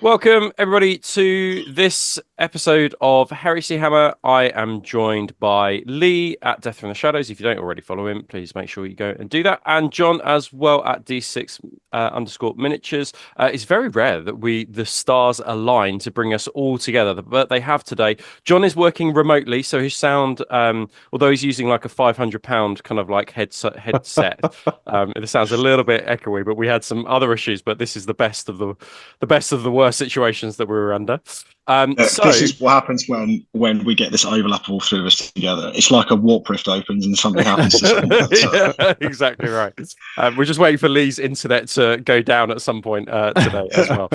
Welcome, everybody, to this episode of Heresy Hammer. I am joined by Lee at Death from the Shadows. If you don't already follow him, please make sure you go and do that. And John as well at D6 underscore miniatures. It's very rare that the stars align to bring us all together, but they have today. John is working remotely, so his sound, although he's using like a £500 kind of like headset, it sounds a little bit echoey, but we had some other issues, but this is the best of the worst situations that we were under. This is what happens when we get this overlap of all three of us together. It's like a warp rift opens and something happens to someone. Yeah, exactly right. We're just waiting for Lee's internet to go down at some point today as well.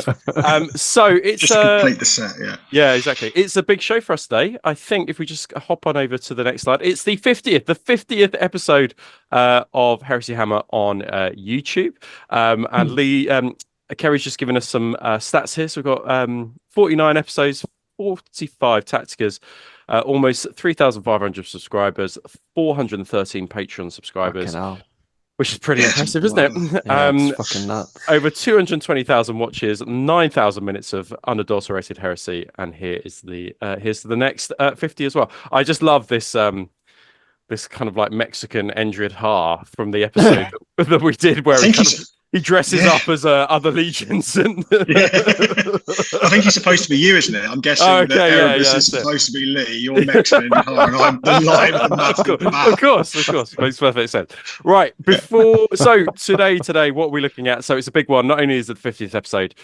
So it's just to complete the set. Yeah, exactly. It's a big show for us today. I think if we just hop on over to the next slide, it's the 50th episode of Heresy Hammer on YouTube. And Lee, Kerry's just given us some stats here. So we've got 49 episodes, 45 Tacticas, almost 3,500 subscribers, 413 Patreon subscribers, which is pretty impressive, isn't it? It's fucking nuts. Over 220,000 watches, 9,000 minutes of unadulterated heresy, and here's to the next 50 as well. I just love this. This kind of like Mexican Endred Ha from the episode that we did, where he dresses up as other legions. And I think he's supposed to be you, isn't it? I'm guessing that Erebus is supposed to be Lee. You're Mexican, and I'm the line of the map. Of course, makes perfect sense. Right, today, what are we looking at? So it's a big one. Not only is it the 50th episode.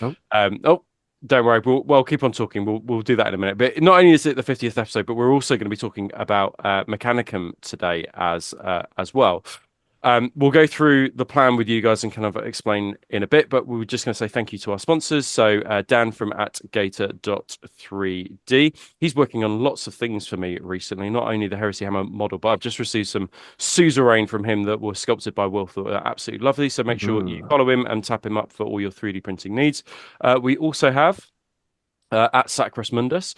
Don't worry, we'll keep on talking. We'll do that in a minute. But not only is it the 50th episode, but we're also going to be talking about MECHANICUM today as well. We'll go through the plan with you guys and kind of explain in a bit, but we're just going to say thank you to our sponsors. So Dan from @gator.3D, he's working on lots of things for me recently, not only the Heresy Hammer model, but I've just received some suzerain from him that were sculpted by Wolf that are absolutely lovely. So make sure you follow him and tap him up for all your 3D printing needs. We also have at Sacrus Mundus,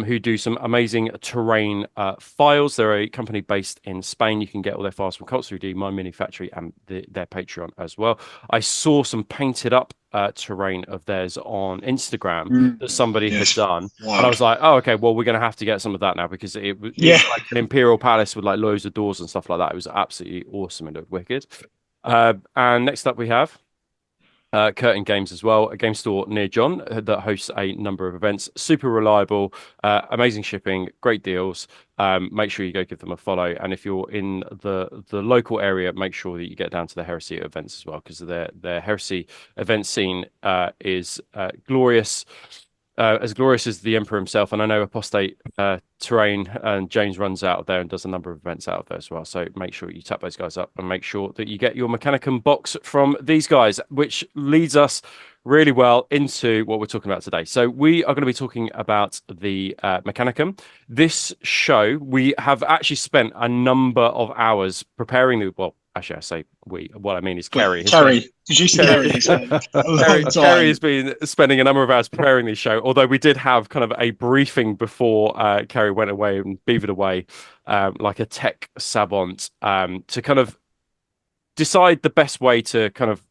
who do some amazing terrain files. They're a company based in Spain. You can get all their files from Cult 3D, My Mini Factory, and their Patreon as well. I saw some painted up terrain of theirs on Instagram that somebody had done. Wow. And I was like, oh, okay, well, we're going to have to get some of that now because it was like an Imperial Palace with like loads of doors and stuff like that. It was absolutely awesome and looked wicked. And next up we have Kirton Games as well, a game store near John that hosts a number of events. Super reliable, amazing shipping, great deals. Make sure you go give them a follow. And if you're in the local area, make sure that you get down to the Heresy events as well, because their Heresy event scene is glorious. As glorious as the Emperor himself, and I know Apostate Terrain and James runs out of there and does a number of events out of there as well. So make sure you tap those guys up and make sure that you get your MECHANICUM box from these guys, which leads us really well into what we're talking about today. So we are going to be talking about the MECHANICUM. This show, we have actually spent a number of hours preparing actually, I say we. What I mean is Kerry. Did you say Kerry? Kerry has been spending a number of hours preparing this show, although we did have kind of a briefing before Kerry went away and beavered away, like a tech savant, to kind of decide the best way to kind of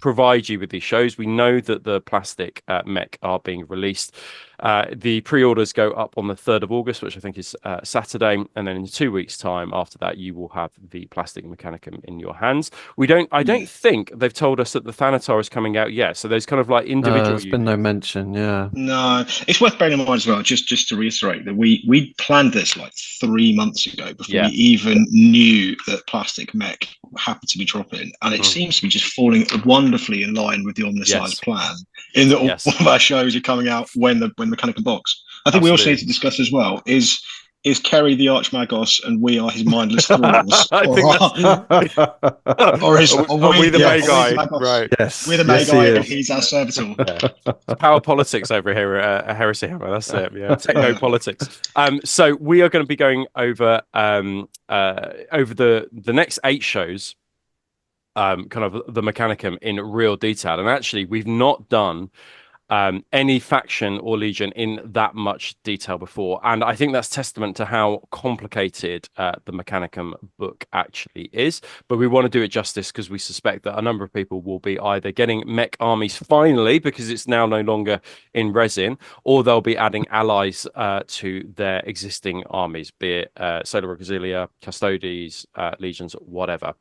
provide you with these shows. We know that the plastic mech are being released. The pre-orders go up on the 3rd of August, which I think is Saturday, and then in 2 weeks' time after that, you will have the plastic MECHANICUM in your hands. I don't think they've told us that the Thanatar is coming out yet. So there's kind of like individual. There's been no mention, yeah. No, it's worth bearing in mind as well. Just to reiterate that we planned this like 3 months ago before we even knew that plastic mech happened to be dropping, and it seems to be just falling wonderfully in line with the on-the-side plan. In that all of our shows are coming out when the MECHANICUM box. I think we also need to discuss as well is Kerry the Arch Magos and we are his mindless thralls? Or are we the Magi? Right. Yes. We're the Magi and he's our servitor. Power politics over here at Heresy Hammer. That's it. Yeah. Techno politics. So we are going to be going over the next 8 shows, kind of the MECHANICUM in real detail. And actually, we've not done any faction or legion in that much detail before. And I think that's testament to how complicated the Mechanicum book actually is. But we want to do it justice because we suspect that a number of people will be either getting mech armies finally because it's now no longer in resin, or they'll be adding allies to their existing armies, be it Solar Auxilia, Custodes, legions, whatever.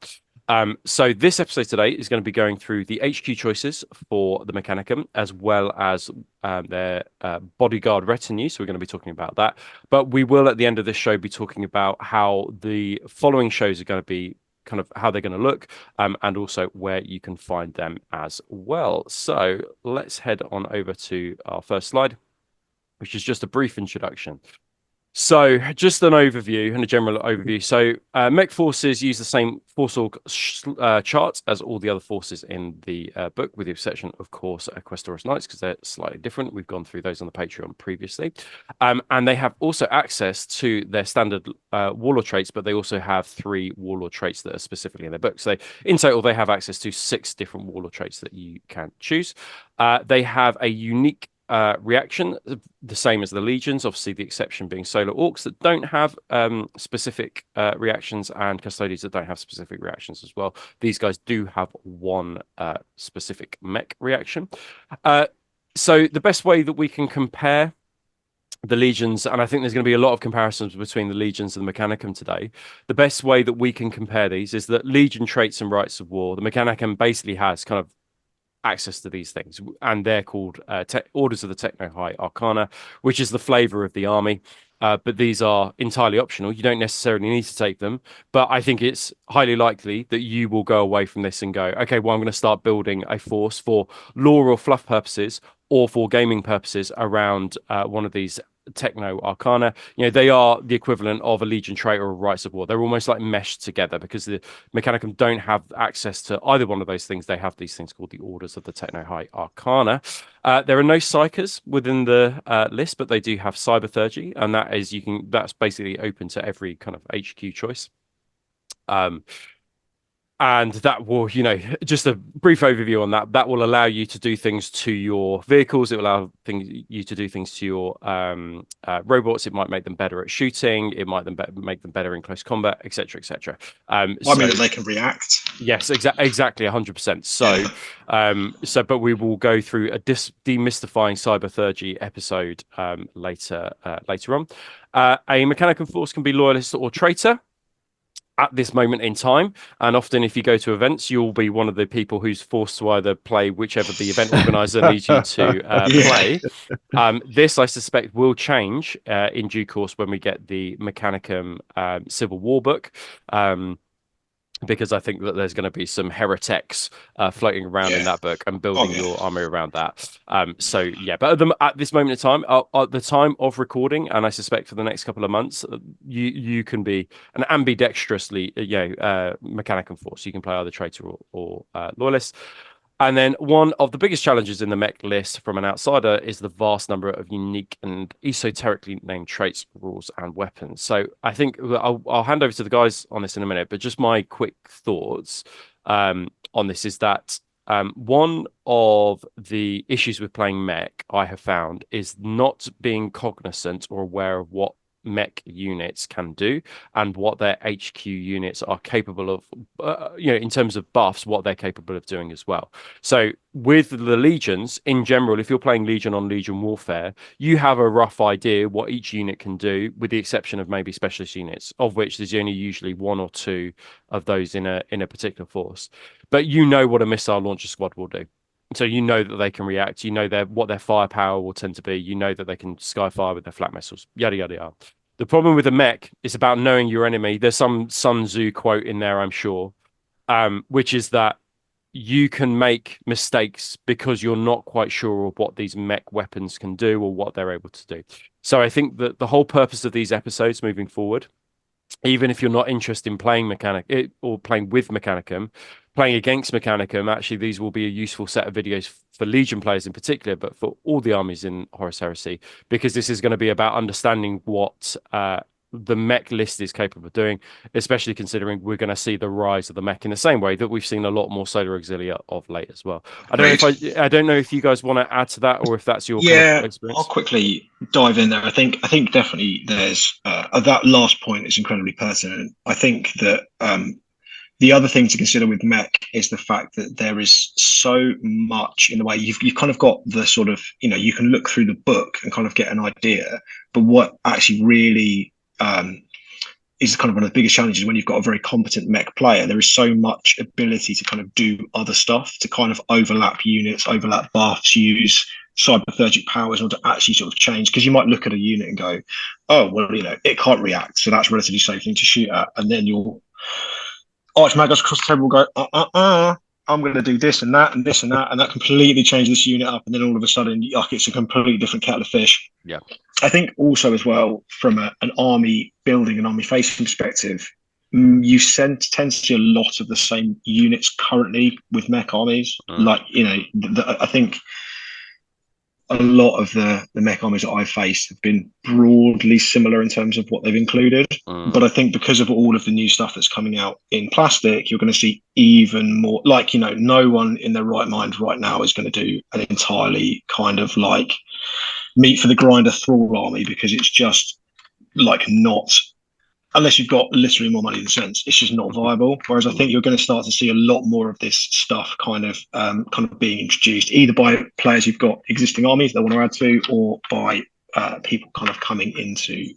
So this episode today is going to be going through the HQ choices for the Mechanicum, as well as their bodyguard retinue. So we're going to be talking about that. But we will, at the end of this show, be talking about how the following shows are going to be, kind of how they're going to look, and also where you can find them as well. So let's head on over to our first slide, which is just a brief introduction. So just an overview and a general overview. So mech forces use the same force org chart as all the other forces in the book, with the exception, of course, Equestros Knights, because they're slightly different. We've gone through those on the Patreon previously. And they have also access to their standard warlord traits, but they also have 3 warlord traits that are specifically in their book. So in total, they have access to 6 different warlord traits that you can choose. They have a unique reaction, the same as the legions, obviously the exception being solar orcs that don't have specific reactions, and custodians that don't have specific reactions as well. These guys do have one specific mech reaction. So the best way that we can compare the legions, and I think there's going to be a lot of comparisons between the legions and the Mechanicum today. The best way that we can compare these is that legion traits and rights of war, the Mechanicum basically has kind of access to these things, and they're called orders of the Techno-High Arcana, which is the flavor of the army. But these are entirely optional. You don't necessarily need to take them, but I think it's highly likely that you will go away from this and go, okay, well, I'm going to start building a force for lore or fluff purposes, or for gaming purposes around one of these Techno Arcana. You know, they are the equivalent of a Legion trait or a Rights of War. They're almost like meshed together because the Mechanicum don't have access to either one of those things. They have these things called the Orders of the Techno High Arcana. There are no psychers within the list, but they do have Cyberthurgy, and that is that's basically open to every kind of HQ choice. And that will, just a brief overview on that. That will allow you to do things to your vehicles. It will allow you to do things to your robots. It might make them better at shooting. It might make them better in close combat, etc., etc. I mean, that they can react. Yes, exactly, 100%. So, but we will go through a demystifying Cyberthurgy episode later on. A Mechanicum force can be loyalist or traitor at this moment in time, and often if you go to events, you'll be one of the people who's forced to either play whichever the event organizer needs you to play. This, I suspect, will change in due course when we get the Mechanicum Civil War book, because I think that there's going to be some heretics floating around in that book and building your army around that. So yeah, but at this moment in time, at the time of recording, and I suspect for the next couple of months, you can be an ambidextrously Mechanicum force. You can play either traitor or loyalist. And then one of the biggest challenges in the mech list from an outsider is the vast number of unique and esoterically named traits, rules, and weapons. So I think I'll hand over to the guys on this in a minute, but just my quick thoughts on this is that one of the issues with playing mech I have found is not being cognizant or aware of what mech units can do and what their HQ units are capable of, in terms of buffs, what they're capable of doing as well. So with the legions in general, if you're playing Legion on Legion Warfare, you have a rough idea what each unit can do, with the exception of maybe specialist units, of which there's only usually 1 or 2 of those in a particular force. But you know what a missile launcher squad will do. So you know that they can react. You know what their firepower will tend to be. You know that they can skyfire with their flak missiles. Yada yada yada. The problem with a mech is about knowing your enemy. There's some Sun Tzu quote in there, I'm sure, which is that you can make mistakes because you're not quite sure of what these mech weapons can do or what they're able to do. So I think that the whole purpose of these episodes moving forward, even if you're not interested in playing or playing with Mechanicum, playing against Mechanicum, actually these will be a useful set of videos for Legion players in particular, but for all the armies in Horus Heresy, because this is going to be about understanding what the mech list is capable of doing, especially considering we're going to see the rise of the mech in the same way that we've seen a lot more Solar Auxilia of late as well. I don't know if you guys want to add to that, or if that's your kind of experience. I'll quickly dive in there. I think definitely there's that last point is incredibly pertinent. I think that the other thing to consider with mech is the fact that there is so much in the way you've kind of got the sort of, you can look through the book and kind of get an idea, but what actually really is kind of one of the biggest challenges when you've got a very competent mech player. There is so much ability to kind of do other stuff, to kind of overlap units, overlap buffs, use cyberthergic powers, or to actually sort of change, because you might look at a unit and go, oh, well, it can't react, so that's a relatively safe thing to shoot at, and then you'll Archmagos across the table will go, I'm going to do this and that and this and that, and that completely changes this unit up, and then all of a sudden, it's a completely different kettle of fish. Yeah. I think also as well, from an army building and army facing perspective, you tend to see a lot of the same units currently with mech armies. Like, I think a lot of the mech armies that I've faced have been broadly similar in terms of what they've included. But I think because of all of the new stuff that's coming out in plastic, you're going to see even more. Like, no one in their right mind right now is going to do an entirely kind of like meat for the grinder thrall army, because it's just like not, unless you've got literally more money than sense, it's just not viable. Whereas I think you're going to start to see a lot more of this stuff kind of being introduced, either by players who've got existing armies they want to add to, or by people kind of coming into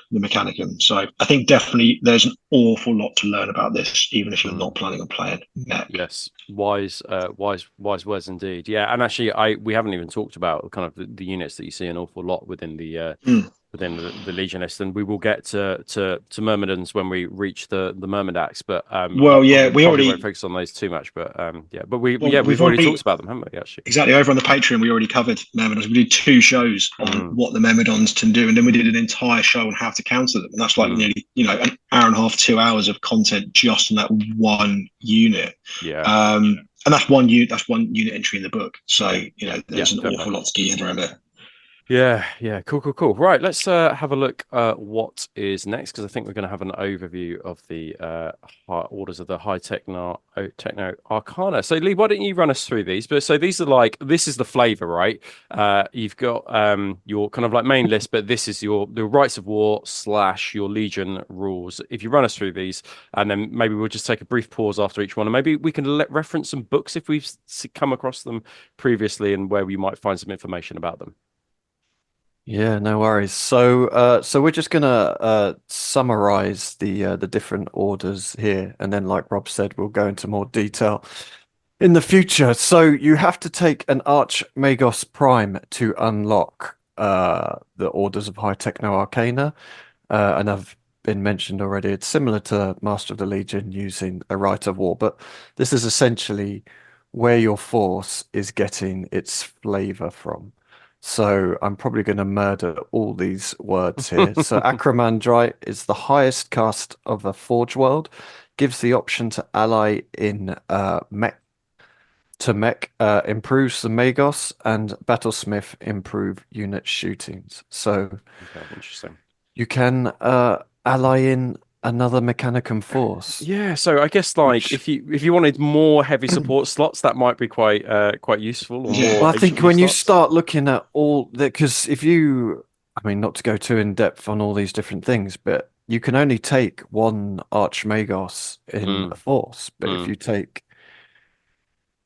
the Mechanicum. So I think definitely there's an awful lot to learn about this, even if you're not planning on playing mech. Yes, wise words indeed. Yeah, and actually, we haven't even talked about kind of the units that you see an awful lot within the within the Legion list, and we will get to Myrmidons when we reach the Myrmidax. But we already won't focus on those too much. But we've already talked about them, haven't we? Actually, exactly. Over on the Patreon, we already covered Myrmidons. We did 2 shows on what the Myrmidons can do, and then we did an entire show on how to counter them. And that's like nearly an hour and a half, 2 hours of content just on that one unit. Yeah. And that's one unit. That's one unit entry in the book. So there's an awful lot to get your head around there. Yeah, cool. Right, let's have a look at what is next, because I think we're going to have an overview of the orders of the HighTech Arcana. So, Lee, why don't you run us through these? But so these are this is the flavor, right? You've got your kind of like main list, but this is the Rights of War / your Legion rules. If you run us through these, and then maybe we'll just take a brief pause after each one, and maybe we can reference some books if we've come across them previously, and where we might find some information about them. Yeah, no worries. So we're just gonna summarize the different orders here, and then, like Rob said, we'll go into more detail in the future. So you have to take an Megos Prime to unlock the orders of HighTech Arcana, and I've been mentioned already. It's similar to Master of the Legion using a Right of War, but this is essentially where your force is getting its flavor from. So I'm probably going to murder all these words here. So Acromandrite is the highest cast of a Forge World, gives the option to ally in Mech, improves the Megos, and Battlesmith improve unit shootings. So interesting. You can ally in another Mechanicum force. Yeah, so I guess if you wanted more heavy support slots, that might be quite useful. Or more well, I think when you start looking at all that, because not to go too in depth on all these different things, but you can only take one Archmagos in a force. But if you take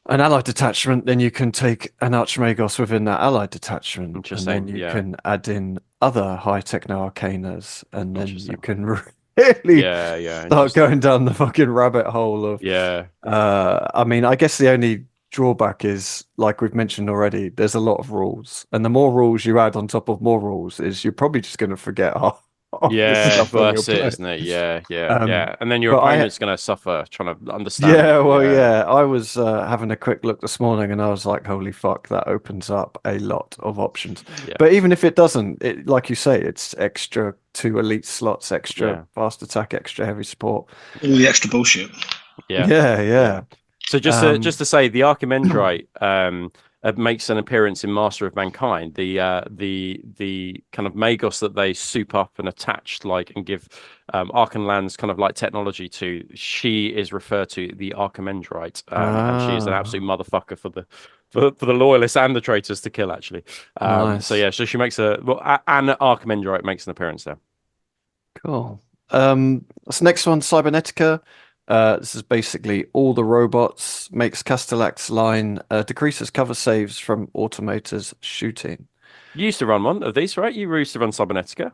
an allied detachment, then you can take an Archmagos within that allied detachment, and then you can add in other HighTech Arcanas, and then you can really start going down the fucking rabbit hole of I guess the only drawback is, like we've mentioned already, there's a lot of rules, and the more rules you add on top of more rules is you're probably just going to forget half that's it, isn't it? Yeah. And then your opponent's going to suffer trying to understand. I was having a quick look this morning, and I was like, holy fuck, that opens up a lot of options. But even if it doesn't, like you say, it's extra 2 elite slots, extra fast attack, extra heavy support, all the extra bullshit. Yeah. So just to say, the Archimandrite makes an appearance in Master of Mankind. The kind of Megos that they soup up and attach and give Arkan lands kind of like technology to. She is referred to the Archimandrite, and she is an absolute motherfucker for the loyalists and the traitors to kill. Actually, Nice. so she makes an Archimandrite makes an appearance there. Cool. This next one, Cybernetica. This is basically all the robots, makes Castellax line, decreases cover saves from automators shooting. You used to run one of these, right? You used to run Cybernetica.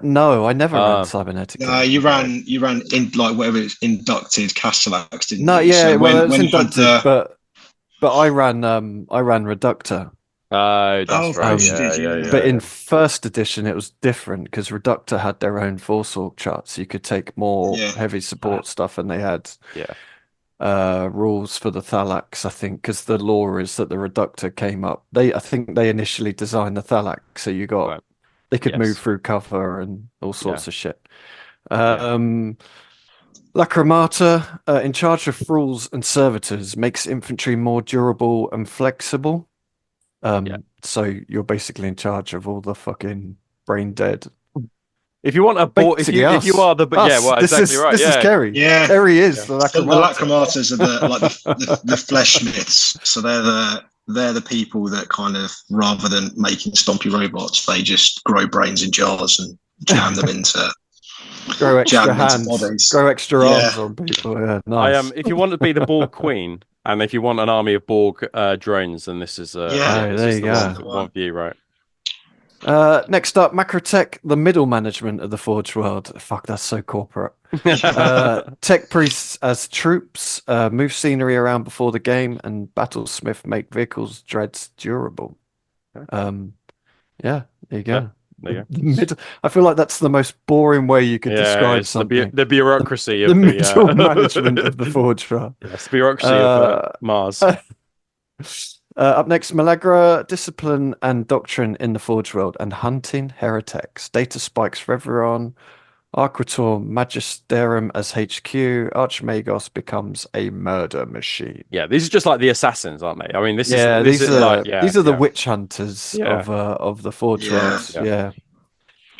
No, I never ran Cybernetica. No, you ran in like whatever it's inducted Castellax, didn't No, you? yeah, So well, it was when you had inducted, but I ran Reductor. Oh, that's right. Yeah. But in first edition, it was different because Reductor had their own force org charts. So you could take more heavy support stuff, and they had rules for the Thalax, I think, because the lore is that the Reductor came up. I think they initially designed the Thalax, so you got they could move through cover and all sorts of shit. Lacrimata, in charge of thralls and servitors, makes infantry more durable and flexible. So you're basically in charge of all the fucking brain dead. If you want a board, if you are the exactly right. This is Kerry. Yeah, Kerry is the Lacrimata. So the Lacrimatas are the fleshmiths. So they're the people that kind of, rather than making stompy robots, they just grow brains in jars and jam them into grow extra hands, bodies. grow extra arms on people. Yeah, nice. If you want to be the Borg Queen, and if you want an army of Borg drones, then this is there you go. One view, right? Next up, Macrotech, the middle management of the Forge world. Fuck, that's so corporate. Tech priests as troops, move scenery around before the game, and battlesmith make vehicles dreads durable. There you go. I feel like that's the most boring way you could describe something. The bureaucracy of the middle management of the Forge world. Yes, bureaucracy of Mars. Up next, Malagra, discipline and doctrine in the Forge world, and hunting heretics. Data spikes for everyone. Arquitor Magisterum as HQ. Archmagos becomes a murder machine. Yeah, these are just like the assassins, aren't they? I mean, these are the witch hunters of the Forge world. Yeah.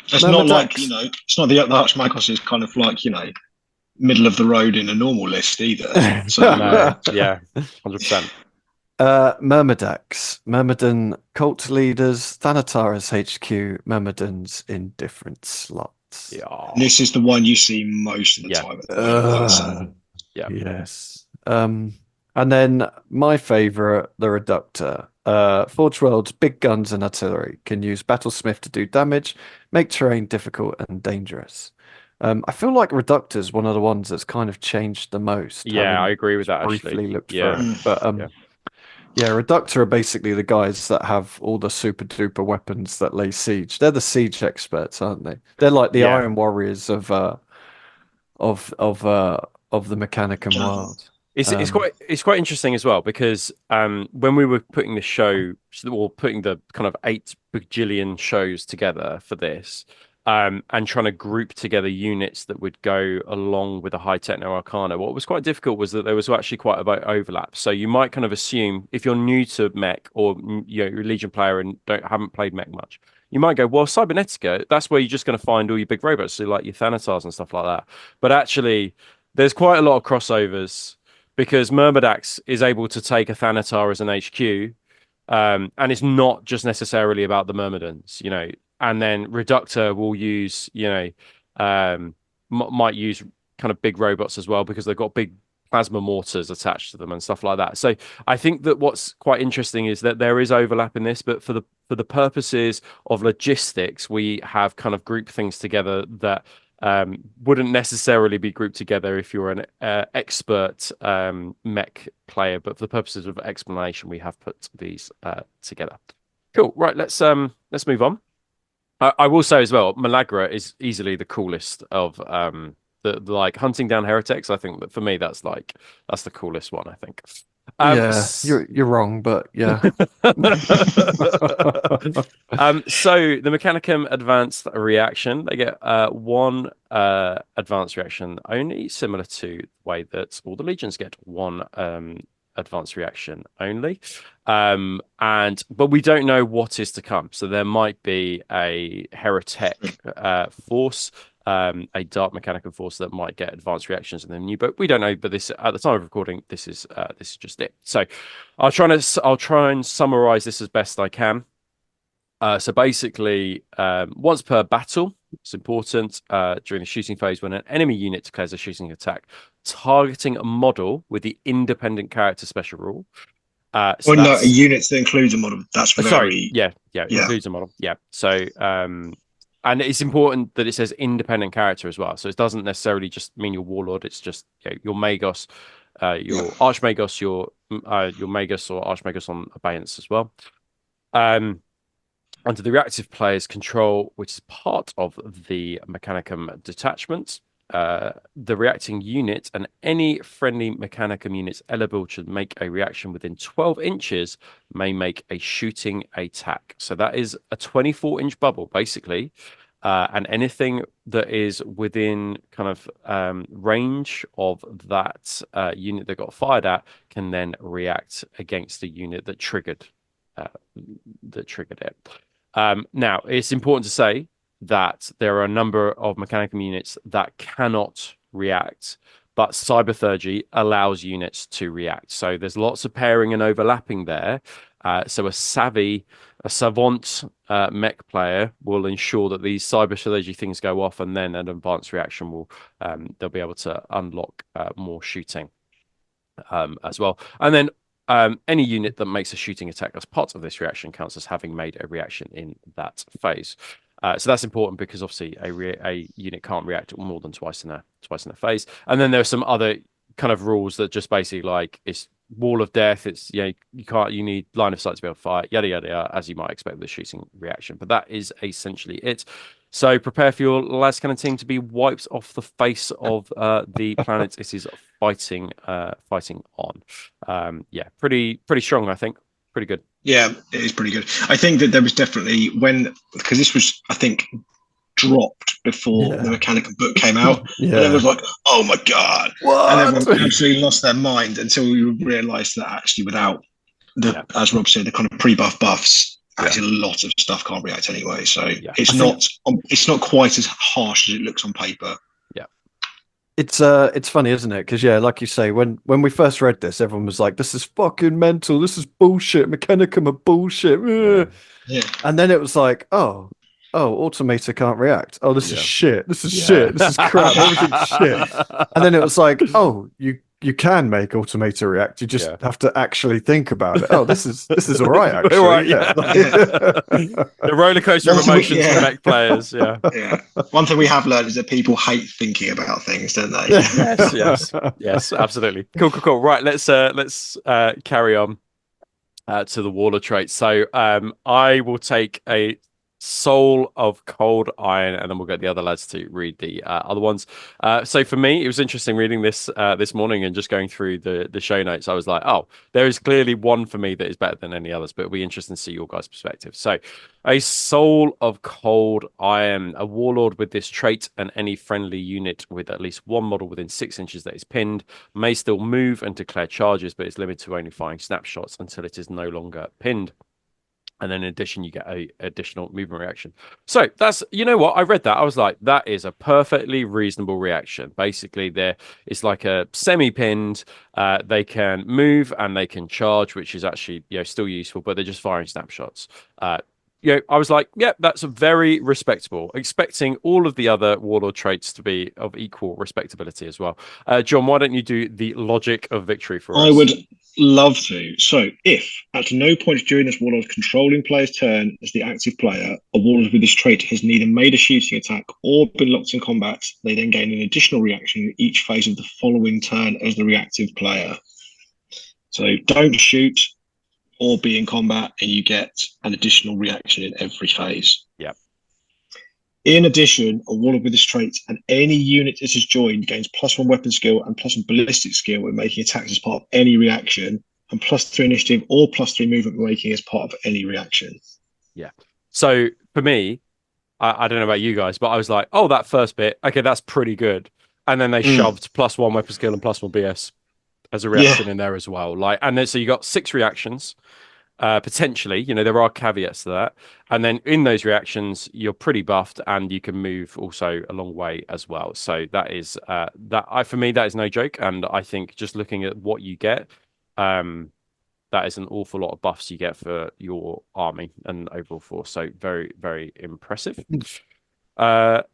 It's not like, it's not the Archmagos is kind of like, middle of the road in a normal list either. So 100%. Myrmidax, Myrmidon cult leaders, Thanatar's HQ, Myrmidons in different slots. Yeah. This is the one you see most of the time. Yes. And then my favorite, the Reductor. Forge World's big guns and artillery can use Battlesmith to do damage, make terrain difficult and dangerous. I feel like Reductor's one of the ones that's kind of changed the most. Yeah, I agree with that. Briefly looked for it, but Reductor are basically the guys that have all the super duper weapons that lay siege. They're the siege experts, aren't they? They're like the Iron Warriors of the Mechanicum world. It's quite interesting as well, because when we were putting the show, or putting the kind of 8 bajillion shows together for this, and trying to group together units that would go along with a HighTech Arcana, what was quite difficult was that there was actually quite a bit of overlap. So you might kind of assume, if you're new to Mech, or you're a Legion player and haven't played Mech much, you might go, well, Cybernetica, that's where you're just going to find all your big robots, so like your Thanatars and stuff like that. But actually, there's quite a lot of crossovers, because Myrmidax is able to take a Thanatar as an HQ, and it's not just necessarily about the Myrmidons, and then Reductor will use, might use kind of big robots as well, because they've got big plasma mortars attached to them and stuff like that. So I think that what's quite interesting is that there is overlap in this, but for the purposes of logistics, we have kind of grouped things together that wouldn't necessarily be grouped together if you're an expert Mech player, but for the purposes of explanation, we have put these together. Cool. Right. Let's move on. I will say as well, Malagra is easily the coolest of the like hunting down heretics. I think that for me, that's the coolest one, I think. You're wrong, but yeah. So the Mechanicum advanced reaction, they get one advanced reaction only, similar to the way that all the legions get one advanced reaction only. But we don't know what is to come. So there might be a heretic force, a dark mechanical force that might get advanced reactions in the new book. We don't know, but this at the time of recording, this is just it. So I'll try and summarize this as best I can. So basically, once per battle, it's important during the shooting phase when an enemy unit declares a shooting attack, targeting a model with the independent character special rule. So no, units that includes a model. That's very... Sorry, yeah, includes a model. Yeah. So, and it's important that it says independent character as well. So it doesn't necessarily just mean your warlord. It's just your Megos, your Archmagos, your Megos or Archmagos on abeyance as well. Under the reactive player's control, which is part of the Mechanicum detachment, the reacting unit and any friendly Mechanicum units eligible to make a reaction within 12 inches may make a shooting attack. So that is a 24-inch bubble, basically. And anything that is within kind of range of that unit that got fired at can then react against the unit that triggered it. Now, it's important to say that there are a number of Mechanicum units that cannot react, but Cyberthurgy allows units to react. So there's lots of pairing and overlapping there. So a savant mech player will ensure that these Cyberthurgy things go off, and then an advanced reaction will they'll be able to unlock more shooting as well. And then any unit that makes a shooting attack as part of this reaction counts as having made a reaction in that phase. So that's important because obviously a unit can't react more than twice in a phase. And then there are some other kind of rules that just basically like it's wall of death. It's you need line of sight to be able to fire, yada yada yada, as you might expect with the shooting reaction. But that is essentially it. So prepare for your Lascannon team to be wiped off the face of the planet it is fighting on. Yeah, pretty strong, I think. Pretty good. Yeah, it is pretty good. I think that there was definitely because this was, I think, dropped before the Mechanicum book came out. And it was like, oh my god. What? And everyone absolutely lost their mind until we realised that actually without as Rob said, the kind of pre-buff buffs, actually a lot of stuff can't react anyway. So it's not quite as harsh as it looks on paper. It's funny, isn't it? Because like you say, when we first read this, everyone was like, "This is fucking mental. This is bullshit. Mechanicum are bullshit." Yeah. And then it was like, oh, Automator can't react. Oh, this is shit. This is shit. This is crap. Everything's shit. And then it was like, oh, you can make Automator react. You just have to actually think about it. Oh, this is all right, actually. Right, the roller coaster of emotions for mech players. Yeah. One thing we have learned is that people hate thinking about things, don't they? Yes, absolutely. Cool. Right, let's carry on to the Warlord trait. So I will take a Soul of Cold Iron, and then we'll get the other lads to read the other ones. So for me, it was interesting reading this this morning and just going through the show notes. I was like, oh, there is clearly one for me that is better than any others, but it'll be interesting to see your guys' perspective. So a Soul of Cold Iron, a warlord with this trait, and any friendly unit with at least one model within 6 inches that is pinned may still move and declare charges, but it's limited to only firing snapshots until it is no longer pinned. And then in addition, you get a additional movement reaction. So that's, you know what, I read that. I was like, that is a perfectly reasonable reaction. Basically, it's like a semi-pinned. They can move and they can charge, which is actually still useful, but they're just firing snapshots. I was like, that's very respectable. Expecting all of the other warlord traits to be of equal respectability as well. John, why don't you do the logic of victory for us? I would love to. So, if at no point during this warlord's controlling player's turn as the active player, a warlord with this trait has neither made a shooting attack or been locked in combat, they then gain an additional reaction in each phase of the following turn as the reactive player. So, don't shoot or be in combat, and you get an additional reaction in every phase. Yeah. In addition, a warlord with this trait and any unit it is joined gains +1 weapon skill and +1 ballistic skill when making attacks as part of any reaction, and +3 initiative or +3 movement when making as part of any reaction. Yeah. So for me, I don't know about you guys, but I was like, oh, that first bit, okay, that's pretty good. And then they shoved +1 weapon skill and +1 BS. as a reaction in there as well. Like, and then so you got 6 reactions. Potentially, you know, there are caveats to that, and then in those reactions you're pretty buffed and you can move also a long way as well. So that is for me that is no joke, and I think just looking at what you get, that is an awful lot of buffs you get for your army and overall force. So very, very impressive.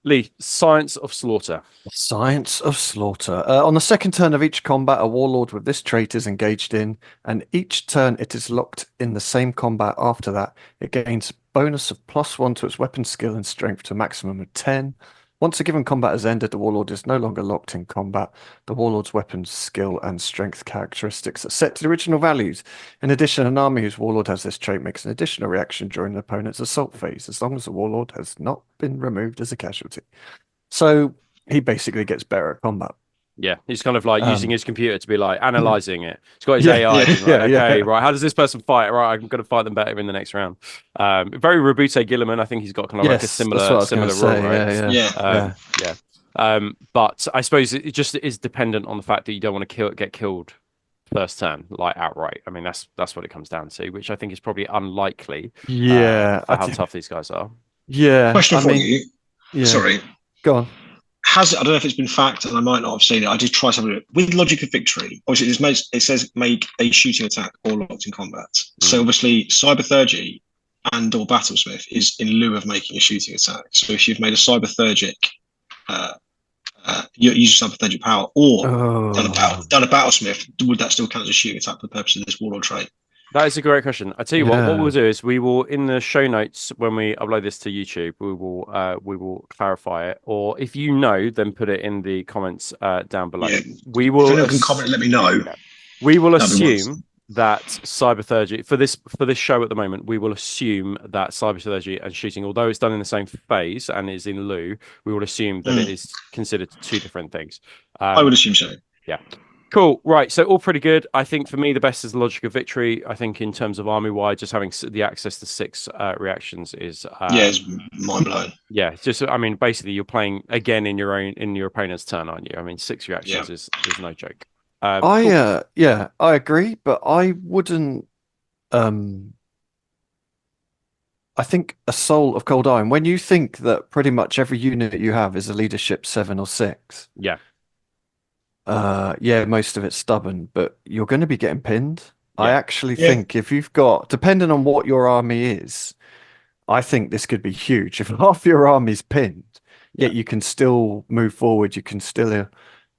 Lee, Science of Slaughter. Science of Slaughter. On the second turn of each combat, a warlord with this trait is engaged in, and each turn it is locked in the same combat after that. It gains bonus of +1 to its weapon skill and strength to a maximum of 10. Once a given combat has ended, the warlord is no longer locked in combat. The warlord's weapons, skill, and strength characteristics are set to the original values. In addition, an army whose warlord has this trait makes an additional reaction during the opponent's assault phase, as long as the warlord has not been removed as a casualty. So he basically gets better at combat. Yeah, he's kind of like using his computer to be like analyzing it. He's got his AI. Right, how does this person fight? Right, I'm going to fight them better in the next round. Very Rabute Gilliman. I think he's got kind of like a similar role, right? But I suppose it just is dependent on the fact that you don't want to get killed first turn, like outright. I mean, that's what it comes down to, which I think is probably unlikely. For how tough these guys are. Yeah. Question for you. Yeah. Sorry. Go on. I don't know if it's been fact, and I might not have seen it. I did try something with Logic of Victory. Obviously, it says make a shooting attack or locked in combat. So obviously, Cyberthurgy and/or Battlesmith is in lieu of making a shooting attack. So if you've made a Cyberthurgic, you use your Cyberthurgic power, or done a Battlesmith, would that still count as a shooting attack for the purpose of this warlord trait? That is a great question. I tell you what we'll do is we will, in the show notes when we upload this to YouTube, we will clarify it. Or if you know, then put it in the comments down below. Yeah. We will. If anyone can comment, let me know. Yeah. We will assume that Cyberthurgy for this show at the moment, we will assume that Cyberthurgy and shooting, although it's done in the same phase and is in lieu, we will assume that it is considered 2 different things. I would assume so. Yeah. Cool. Right. So all pretty good. I think for me, the best is the Logic of Victory. I think in terms of army-wide, just having the access to 6 reactions is it's mind-blowing. Yeah. Just, I mean, basically you're playing again in your opponent's turn, aren't you? I mean, 6 reactions is no joke. I agree, but I wouldn't. I think a Soul of Cold Iron. When you think that pretty much every unit you have is a leadership 7 or 6. Yeah. Most of it's stubborn, but you're going to be getting pinned. I actually think if you've got, depending on what your army is, I think this could be huge. If half your army's pinned, yet you can still move forward, you can still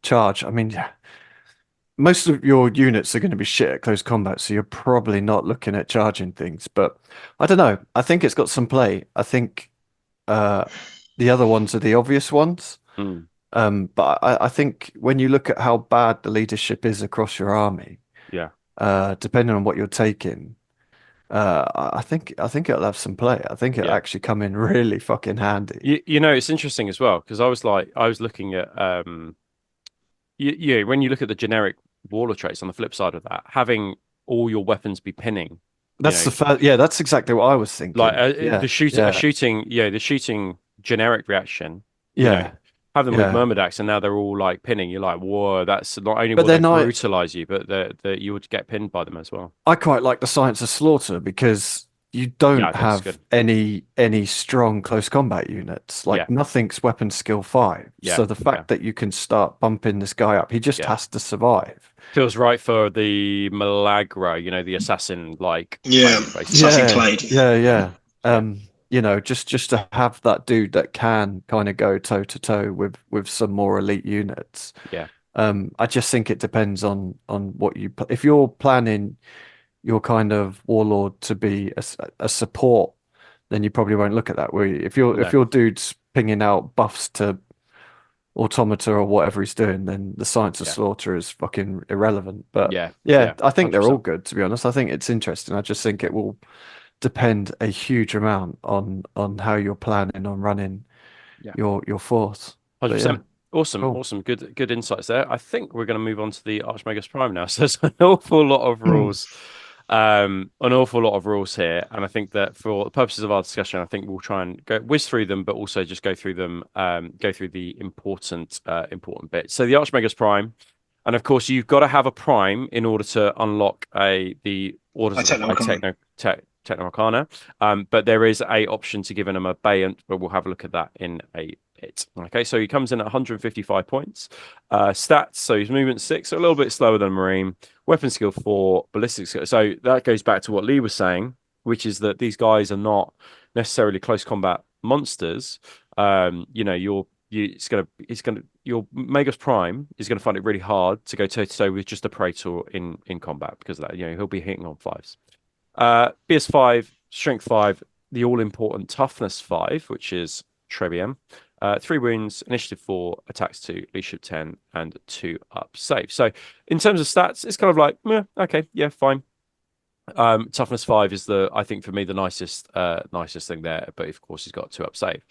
charge. I mean, most of your units are going to be shit at close combat, so you're probably not looking at charging things. But I don't know. I think it's got some play. I think the other ones are the obvious ones. But I think when you look at how bad the leadership is across your army, depending on what you're taking, I think it'll have some play. I think it'll actually come in really fucking handy. You know, it's interesting as well because I was looking at when you look at the generic warlord traits on the flip side of that, having all your weapons be pinning. That's the first. Yeah, that's exactly what I was thinking. Like the shooting generic reaction. Have them with Myrmidax, and now they're all like pinning. You're like, whoa, that's not only will they brutalize you, but that you would get pinned by them as well. I quite like the Science of Slaughter because you don't have any strong close combat units. Like nothing's weapon skill 5. So the fact that you can start bumping this guy up, he just has to survive. Feels right for the Malagra, the assassin assassin clade. Just to have that dude that can kind of go toe to toe with some more elite units. I just think it depends on what you if you're planning your kind of warlord to be a support, then you probably won't look at that. If your dude's pinging out buffs to automata or whatever he's doing, then the Science of Slaughter is fucking irrelevant. But I think 100%. They're all good, to be honest. I think it's interesting. I just think it will depend a huge amount on how you're planning on running your force. 100%. Awesome. Good insights there. I think we're going to move on to the Archmegos Prime now. So there's an awful lot of rules. An awful lot of rules here, and I think that for the purposes of our discussion, I think we'll try and whiz through them, but also just go through them, go through the important bits. So the Archmegos Prime, And of course, you've got to have a prime in order to unlock the orders of the Techno Arcana. But there is a option to give him a Bayant, but we'll have a look at that in a bit. Okay, so he comes in at 155 points. Stats, so his movement 6, so a little bit slower than Marine. Weapon skill 4, ballistic skill. So that goes back to what Lee was saying, which is that these guys are not necessarily close combat monsters. Your Megos Prime is gonna find it really hard to go toe to toe with just a Praetor in combat because of that. He'll be hitting on 5s. BS 5, Strength 5, the all important Toughness 5, which is Trebium. 3 wounds, Initiative 4, Attacks 2, Leadership 10, and 2 up save. So in terms of stats, it's kind of like, okay, yeah, fine. Toughness 5 is I think for me the nicest thing there, but of course he's got 2 up save.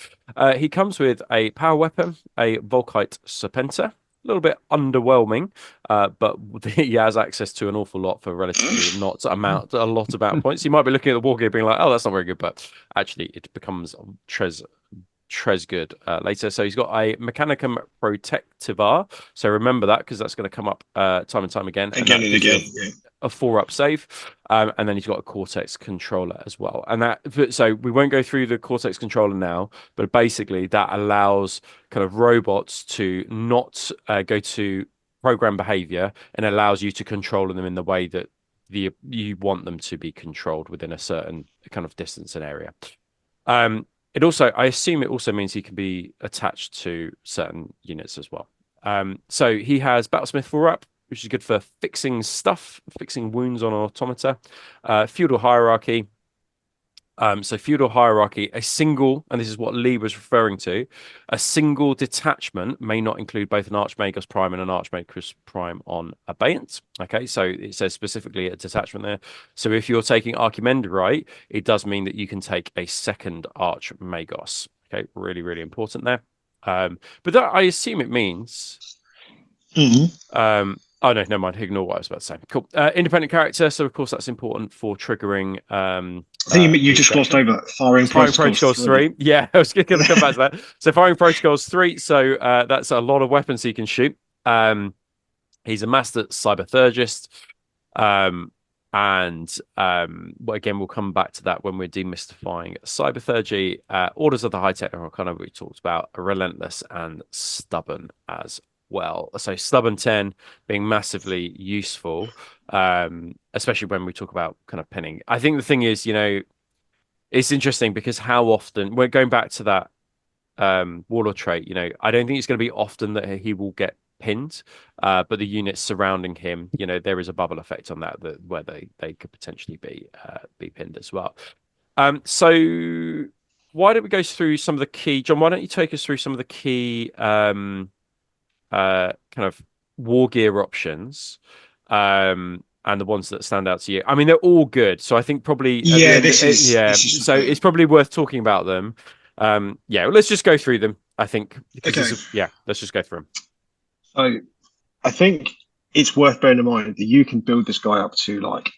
He comes with a power weapon, a Volkite Serpenter, a little bit underwhelming, but he has access to an awful lot for relatively not a lot of points. You might be looking at the war gear being like, oh, that's not very good, but actually it becomes Trez good later. So he's got a Mechanicum Protectiva. So remember that because that's going to come up time and time again. Again and again. A 4 up save, and then he's got a Cortex controller as well. And so we won't go through the Cortex controller now, but basically that allows kind of robots to not go to program behavior and allows you to control them in the way that you want them to be controlled within a certain kind of distance and area. I assume it also means he can be attached to certain units as well. So he has Battlesmith 4 up, which is good for fixing stuff, fixing wounds on automata. Feudal Hierarchy. So Feudal Hierarchy, a single, and this is what Lee was referring to, a single detachment may not include both an Archmagos Prime and an Archmagos Prime on abeyance. Okay, so it says specifically a detachment there. So if you're taking Archimandrite, it does mean that you can take a second Archmagos. Okay, really, really important there. But that, I assume it means... Oh, no, never mind. Ignore what I was about to say. Cool. Independent character. So, of course, that's important for triggering... I think you just glossed over Firing Protocols 3. Yeah, I was going to come back to that. So, Firing Protocols 3. So, that's a lot of weapons he can shoot. He's a Master Cyberthurgist. Again, we'll come back to that when we're demystifying Cyberthurgy. Orders of the HighTech Arcana we talked about are relentless and stubborn as well. So stubborn 10 being massively useful, especially when we talk about kind of pinning. I think the thing is, it's interesting because how often we're going back to that warlord trait, I don't think it's going to be often that he will get pinned, but the units surrounding him, there is a bubble effect on that where they could potentially be pinned as well. So why don't we go through some of the key, John, why don't you take us through some of the key kind of war gear options, and the ones that stand out to you? I mean, they're all good, so I think probably this is so it's probably worth talking about them. Let's just go through them. I think let's just go through them. So I think it's worth bearing in mind that you can build this guy up to like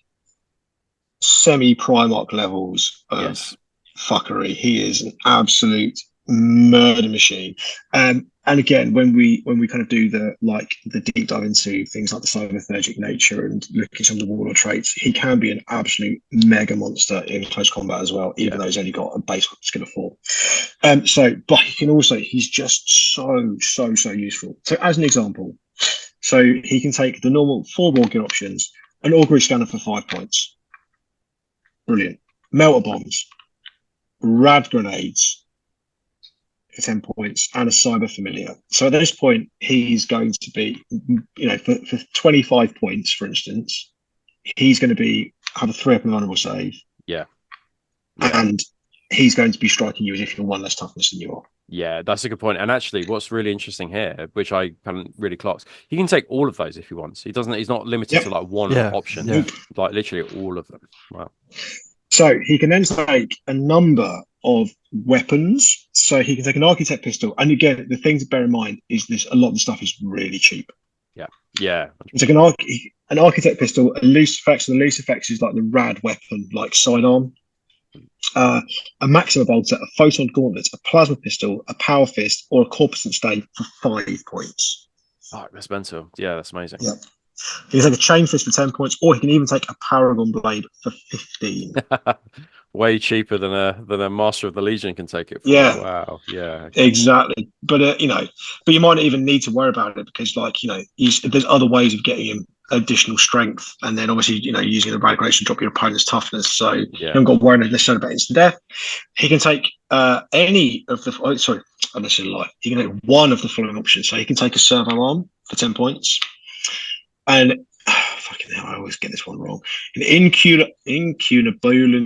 semi-Primarch levels of fuckery. He is an absolute murder machine. And again, when we kind of do the deep dive into things like the cyberthergic nature and look at some of the warlord traits, he can be an absolute mega monster in close combat as well, even though he's only got a base skill of 4. But he can also, he's just so useful. So as an example, so he can take the normal 4 war gear options, an augury scanner for 5 points. Brilliant. Melter bombs, rad grenades, 10 points, and a cyber familiar. So at this point, he's going to be, for 25 points, for instance, he's going to have a 3 up and vulnerable save. And he's going to be striking you as if you're 1 less toughness than you are. Yeah, that's a good point. And actually, what's really interesting here, which I haven't really clocked, he can take all of those if he wants. He's not limited to like one option. Like literally all of them. Wow. So he can then take a number of weapons. So he can take an architect pistol. And again, the thing to bear in mind is a lot of the stuff is really cheap. Yeah. It's like an architect pistol, a loose effects, and the loose effects is like the rad weapon, like sidearm. A Maxima bolter, a photon gauntlet, a plasma pistol, a power fist, or a corpusant stave for 5 points. Oh, that's mental. Yeah, that's amazing. Yeah. He can take a chain fist for 10 points, or he can even take a Paragon Blade for 15. Way cheaper than a Master of the Legion can take it for. Yeah. Wow. Yeah. Okay. Exactly. But you might not even need to worry about it because, like, there's other ways of getting him additional strength, and then obviously, using the radiation to drop your opponent's toughness. So you haven't got to worry necessarily about instant death. He can take any of the. Oh, sorry, I necessarily lie. He can take one of the following options. So he can take a servo arm for 10 points, and fucking hell, I always get this one wrong. An Incunabulan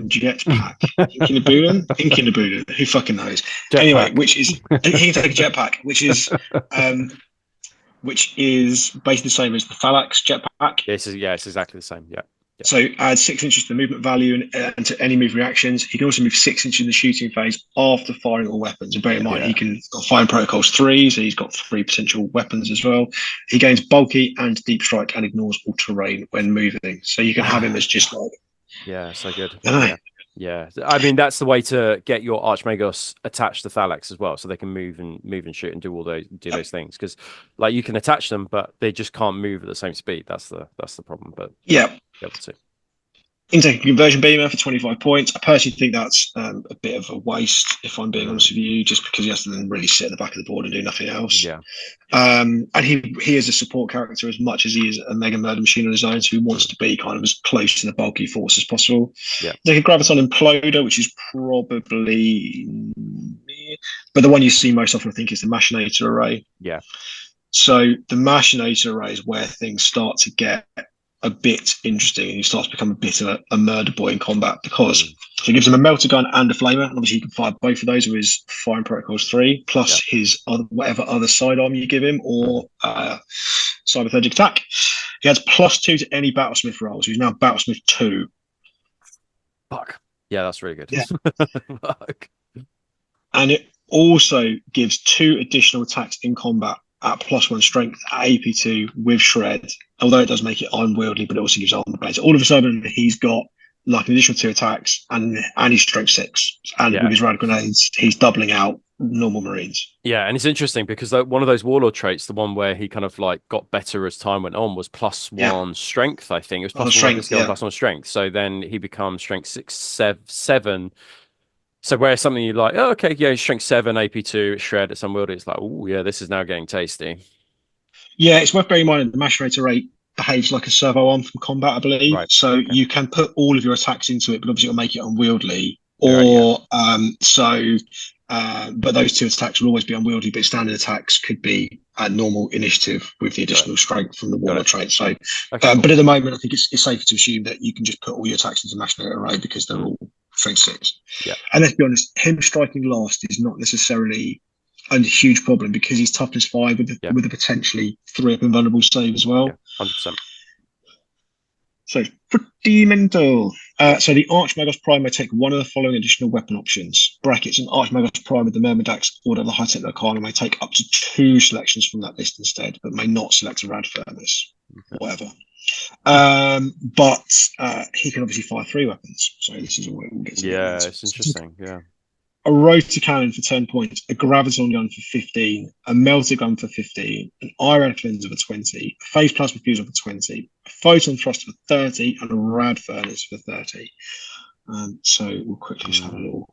jetpack. Incunabulan. Who fucking knows? Jetpack. Anyway, he can take a jetpack, which is basically the same as the Phalanx jetpack. It's exactly the same. Yeah. So add 6 inches to the movement value and to any move reactions. He can also move 6 inches in the shooting phase after firing all weapons. And bear in mind, he can got firing protocols 3, so he's got 3 potential weapons as well. He gains bulky and deep strike and ignores all terrain when moving. So you can have him as just like. Yeah, so good. Yeah. I mean, that's the way to get your Archmagos attached to Phalanx as well, so they can move and shoot and do those things. Because like you can attach them, but they just can't move at the same speed. That's the problem. But able to. Intake conversion beamer for 25 points. I personally think that's a bit of a waste, if I'm being honest with you, just because he has to then really sit at the back of the board and do nothing else. Yeah. And he is a support character as much as he is a mega murder machine on his own, so he wants to be kind of as close to the bulky force as possible. Yeah. Take a Graviton Imploder, which is probably, but the one you see most often, I think, is the Machinator Array. Yeah. So the Machinator Array is where things start to get a bit interesting, and he starts to become a bit of a murder boy in combat, because he gives him a melter gun and a flamer, and obviously he can fire both of those with his firing protocols 3 plus his whatever other sidearm you give him, or cyberthergic attack. He has +2 to any battlesmith rolls. He's now battlesmith 2. Fuck. Yeah, that's really good. Yeah. Fuck. And it also gives 2 additional attacks in combat at +1 strength at AP2 with shred, although it does make it unwieldy, but it also gives armor blades. So all of a sudden he's got like an additional 2 attacks and he's strength 6, and with his rad grenades he's doubling out normal marines. Yeah, and it's interesting because one of those warlord traits, the one where he kind of like got better as time went on, was +1 strength. I think it was +1 skill, +1 strength. So then he becomes strength 6, 7. So where something you like, oh, okay, yeah, strength 7, AP2, shred, it's unwieldy. It's like, oh yeah, this is now getting tasty. Yeah, it's worth bearing in mind that the Machinator rate behaves like a servo arm from combat, I believe. Right. So you can put all of your attacks into it, but obviously it'll make it unwieldy. Or but those 2 attacks will always be unwieldy, but standard attacks could be at normal initiative with the additional strength from the warlord trait. So, but at the moment, I think it's safer to assume that you can just put all your attacks into Machinator array because they're all strength 6. Yeah. And let's be honest, him striking last is not necessarily a huge problem because he's toughness 5 with a potentially 3 up invulnerable save as well. Yeah, 100%. So pretty mental. So the Archmagos Prime may take one of the following additional weapon options. Brackets, an Archmagos Prime with the Myrmidax Order of the HighTech Arcana may take up to 2 selections from that list instead, but may not select a rad furnace. Whatever. But he can obviously fire 3 weapons. So this is all it will get. Yeah, it's interesting. Yeah. A rotor cannon for 10 points, a graviton gun for 15, a melter gun for 15, an iron cleanser for 20, a phase plasma fuser for 20, a photon thruster for 30, and a rad furnace for 30. So we'll quickly just have a little.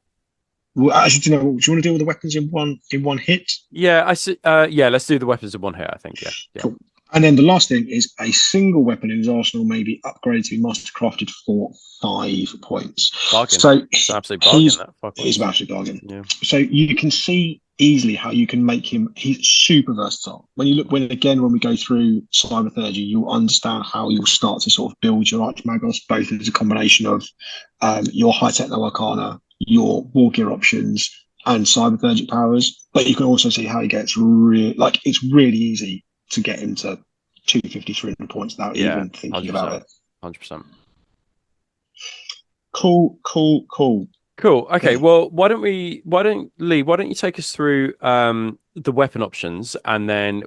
Well, actually, do you want to deal with the weapons in one hit? Yeah, I see. Yeah, let's do the weapons in one hit. I think. Yeah. Cool. And then the last thing is a single weapon in his arsenal may be upgraded to be mastercrafted for 5 points. Bargain. So it's an absolute bargain. He's an absolute bargain. Yeah. So you can see easily how you can make him. He's super versatile. When we go through Cyberthergy, you'll understand how you'll start to sort of build your Archmagos, both as a combination of your HighTech Arcana, your war gear options, and Cyberthergic powers. But you can also see how he gets it's really easy to get him to 250, 300 points without even thinking about it. 100%. Cool. Okay, well, why don't you take us through the weapon options, and then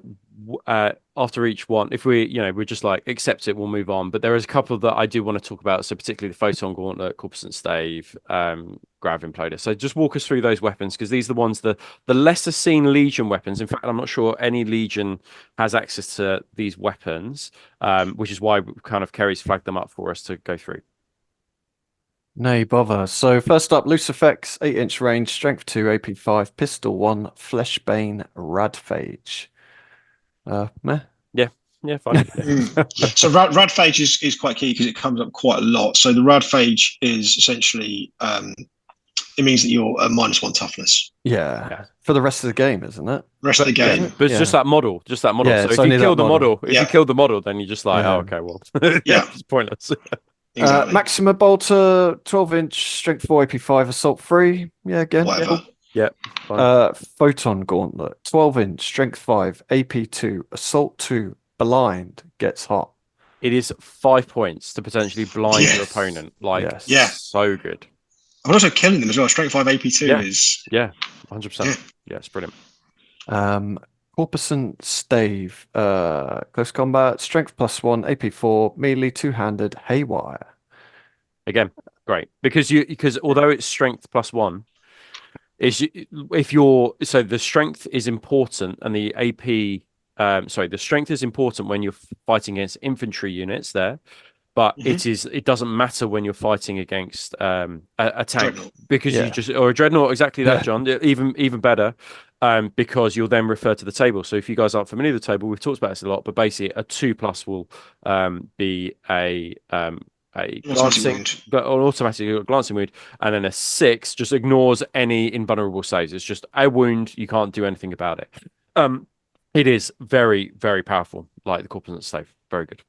after each one, if we're just like accept it, we'll move on. But there is a couple that I do want to talk about. So particularly the Photon Gauntlet, Corpusant Stave, Grav Imploder. So just walk us through those weapons, because these are the ones, the lesser seen Legion weapons. In fact, I'm not sure any Legion has access to these weapons, which is why kind of Kerry's flagged them up for us to go through. No bother. So first up, loose effects, 8-inch range, strength 2, AP 5, pistol 1, Fleshbane, Radphage. Meh. Yeah, fine. So Radphage is quite key because it comes up quite a lot. So the Radphage is essentially it means that you're a -1 toughness. Yeah. For the rest of the game, isn't it? Rest of the game. Yeah, but it's just that model. Yeah, so if you kill the model, if you kill the model, then you're just like, oh, okay, well, it's pointless. Exactly. Maxima Bolter, 12-inch, strength 4, AP 5, assault 3. Yeah, again. Whatever. Yeah. Fine. Photon Gauntlet, 12-inch, strength 5, AP 2, assault 2, blind, gets hot. It is 5 points to potentially blind your opponent. Like, so good. I'm also killing them as well. Strength 5 AP2 is 100%. Yeah, it's brilliant. Corpusant Stave, close combat, strength +1, AP4, melee, two-handed, haywire. Again, great, because although it's strength +1, so the strength is important, and the AP, the strength is important when you're fighting against infantry units there. But it doesn't matter when you're fighting against a tank, because or a dreadnought, exactly that, John. Even better, because you'll then refer to the table. So if you guys aren't familiar with the table, we've talked about this a lot, but basically a 2+ will be a glancing, but automatically glancing wound, and then a 6 just ignores any invulnerable saves. It's just a wound, you can't do anything about it. It is very, very powerful, like the Corpusant Stave. Very good.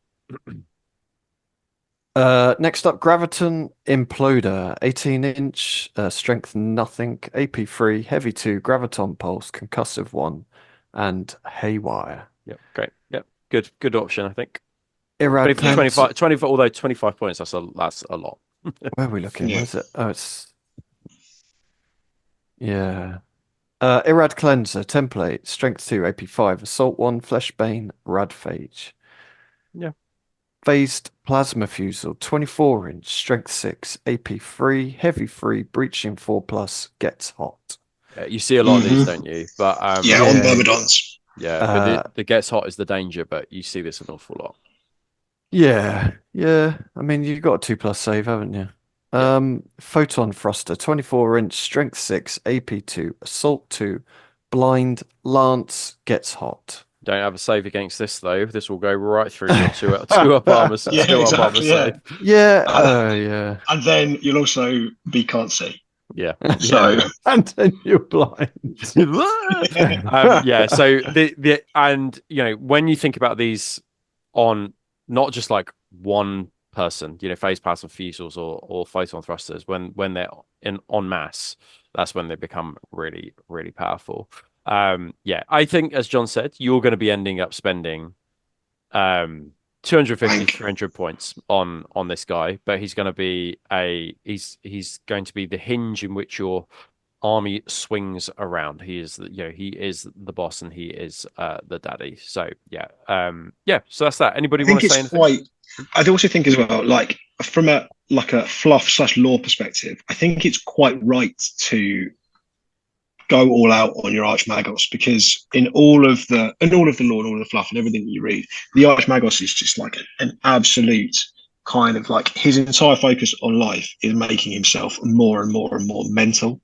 Next up, Graviton Imploder, 18-inch, strength nothing, AP3, heavy 2, Graviton Pulse, concussive 1, and haywire. Yep, great. Yep, good option, I think. Irad 25, although 25 points, that's a lot. Where are we looking? Where is it? Oh, it's Irad Cleanser, template, strength 2, AP5, assault 1, Fleshbane, Radphage. Yeah. Phased Plasma Fusel, 24-inch, strength 6, AP3, heavy 3, breaching 4+, gets hot. Yeah, you see a lot of these, don't you? But on Myrmidons. Yeah, but the gets hot is the danger, but you see this an awful lot. Yeah. I mean, you've got a 2+ save, haven't you? Photon Thruster, 24-inch, strength 6, AP2, assault 2, blind, lance, gets hot. Don't have a save against this, though. This will go right through your two up armor save. And then you'll also be can't see. Yeah. So and then you're blind. So and when you think about these on not just like one person, phase plasma fusels or photon thrusters, when they're en masse, that's when they become really, really powerful. I think, as John said, you're going to be ending up spending 250, 300 points on this guy, but he's going to be he's going to be the hinge in which your army swings around. He is the boss, and he is the daddy. So so that's that. Anybody want to say anything? I also think as well, like from a fluff/lore perspective, I think it's quite right to go all out on your Archmagos, because in all of the lore and all of the fluff and everything that you read, the Archmagos is just like an absolute kind of like, his entire focus on life is making himself more and more and more mental.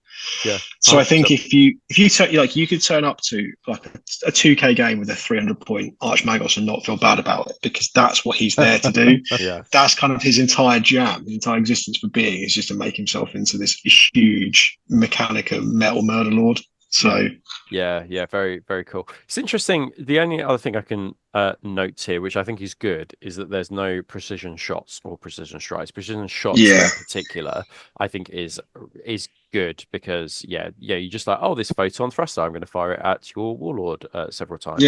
Yeah. So I think if you you could turn up to like a 2K game with a 300-point Archmagos and not feel bad about it, because that's what he's there to do. Yeah. That's kind of his entire his entire existence for being, is just to make himself into this huge Mechanicum metal murder lord. So yeah, very, very cool. It's interesting. The only other thing I can note here, which I think is good, is that there's no precision shots or precision strikes. Precision shots in particular, I think is good, because you just like, this photon thruster, I'm going to fire it at your warlord several times.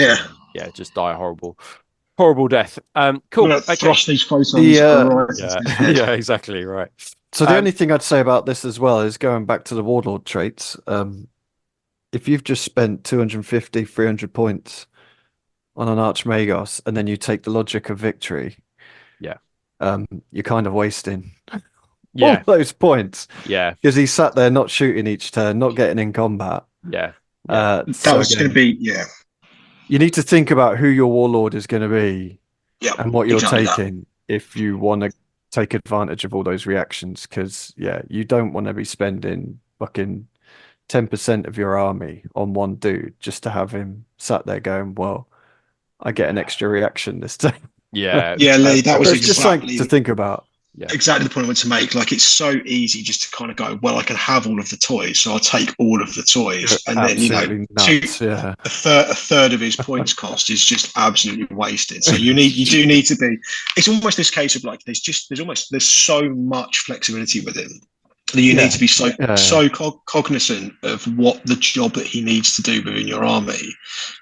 Just die a horrible death. Cool. Okay. Thrust these photons. Exactly right. So the only thing I'd say about this as well is, going back to the warlord traits, if you've just spent 250, 300 points on an Archmagos, and then you take the logic of victory, Yeah. you're kind of wasting all Yeah. those points Yeah. because he sat there not shooting each turn, not getting in combat. Yeah. Yeah. That So was going to again, be you need to think about who your warlord is going to be yeah, and what you're exactly that. taking if you want to take advantage of all those reactions. Because yeah, you don't want to be spending fucking 10% of your army on one dude just to have him sat there going, well, I get an extra reaction this time. Yeah. Yeah, Lee, that was It's just something exactly to think about. Yeah. exactly the point I want to make. Like, it's so easy just to kind of go, well, I can have all of the toys, so I'll take all of the toys, You're and then absolutely nuts. Yeah. a third of his points cost is just absolutely wasted. So you do need to be. It's almost this case of like there's so much flexibility with him that you need to be so cognizant of what the job that he needs to do within your army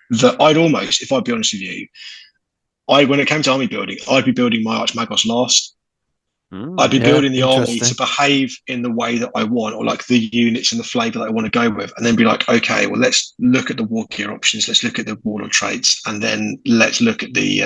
that I'd almost, if I'd be honest with you, when it came to army building, I'd be building my Archmagos last. I'd be building the army to behave in the way that I want, or like the units and the flavor that I want to go with, and then be like, okay, well, let's look at the war gear options, let's look at the warlord traits, and then let's look at the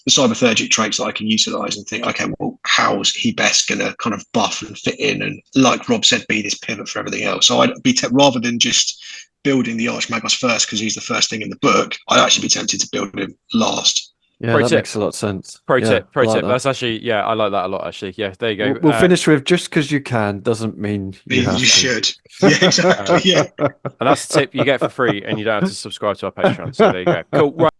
cyberthurgic traits that I can utilize and think, okay, well, how's he best going to kind of buff and fit in, and like Rob said, be this pivot for everything else. So I'd be rather than just building the Archmagos first because he's the first thing in the book, I'd actually be tempted to build him last. Yeah, that makes a lot of sense. Pro Yeah, tip. I like that. That's actually, yeah, I like that a lot, actually. Yeah, there you go. We'll finish with just because you can doesn't mean you have to. should. Yeah, exactly. Yeah. And that's the tip you get for free, and you don't have to subscribe to our Patreon. So there you go. Cool. Right.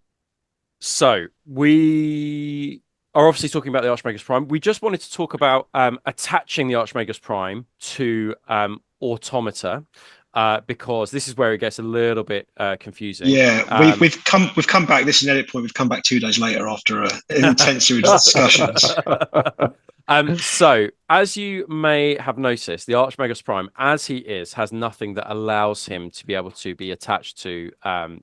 So we are obviously talking about the Archmagos Prime. We just wanted to talk about attaching the Archmagos Prime to Automata. Because this is where it gets a little bit confusing. Yeah, we've come back. This is an edit point. We've come back 2 days later after an intense series of discussions. So, as you may have noticed, the Archmagos Prime, as he is, has nothing that allows him to be able to be attached to,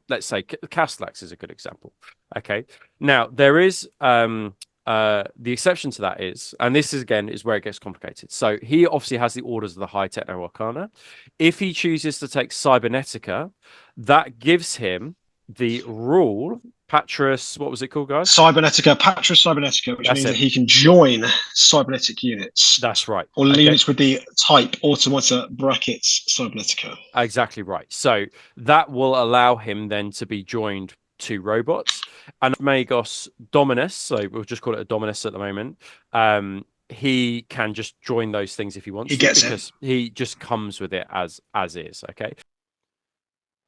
let's say, Castellax is a good example. Okay, now there is the exception to that is, and this is again is where it gets complicated. So he obviously has the orders of the HighTech Arcana. If he chooses to take Cybernetica, that gives him the rule Patras. What was it called, guys? Cybernetica, Patras Cybernetica, which means that he can join cybernetic units. That's right. Or units with the type Automata brackets Cybernetica. Exactly right. So that will allow him then to be joined to robots. And Megos Dominus, so we'll just call it a Dominus at the moment, he can just join those things if he wants to, because he just comes with it as is. Okay.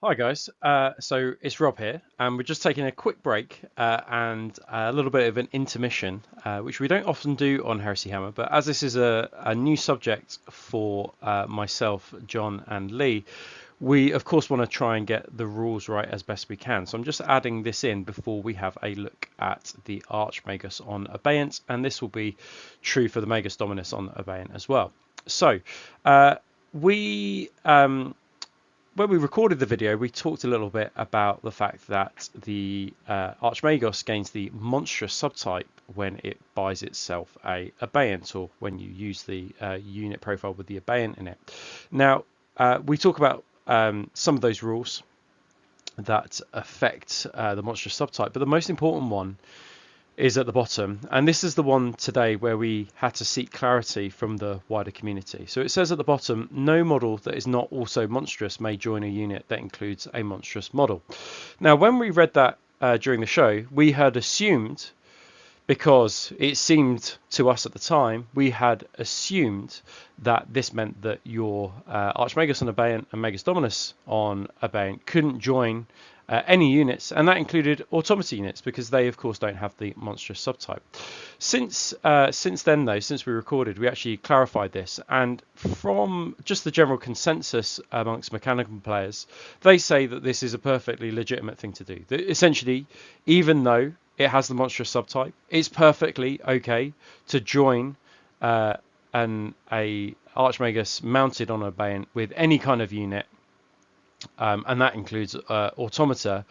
Hi guys, so it's Rob here, and we're just taking a quick break and a little bit of an intermission, which we don't often do on Heresy Hammer, but as this is a new subject for myself, John and Lee, we of course want to try and get the rules right as best we can. So I'm just adding this in before we have a look at the Archmagos on Abeyance, and this will be true for the Megos Dominus on Abeyance as well. So when we recorded the video, we talked a little bit about the fact that the Archmagos gains the monstrous subtype when it buys itself a Abeyant, or when you use the unit profile with the Abeyant in it. Now, we talk about some of those rules that affect the monstrous subtype, but the most important one is at the bottom, and this is the one today where we had to seek clarity from the wider community. So it says at the bottom, no model that is not also monstrous may join a unit that includes a monstrous model. Now, when we read that during the show, we had assumed, because it seemed to us at the time, we had assumed that this meant that your Archmagos on Abeyant and Megos Dominus on Abeyant couldn't join any units, and that included automata units, because they of course don't have the monstrous subtype. Since then though, since we recorded, we actually clarified this, and from just the general consensus amongst Mechanicum players, they say that this is a perfectly legitimate thing to do. That essentially, even though it has the monstrous subtype, it's perfectly okay to join a Archmagos mounted on Abeyant with any kind of unit, and that includes automata,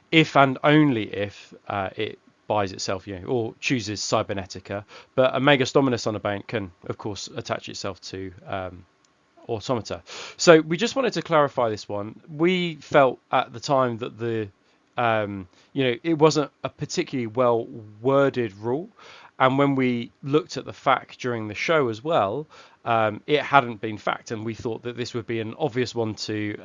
if and only if it buys itself, or chooses Cybernetica. But a Megos Dominus on Abeyant can, of course, attach itself to automata. So we just wanted to clarify this one. We felt at the time that the it wasn't a particularly well worded rule. And when we looked at the FAQ during the show as well, it hadn't been FAQed, and we thought that this would be an obvious one to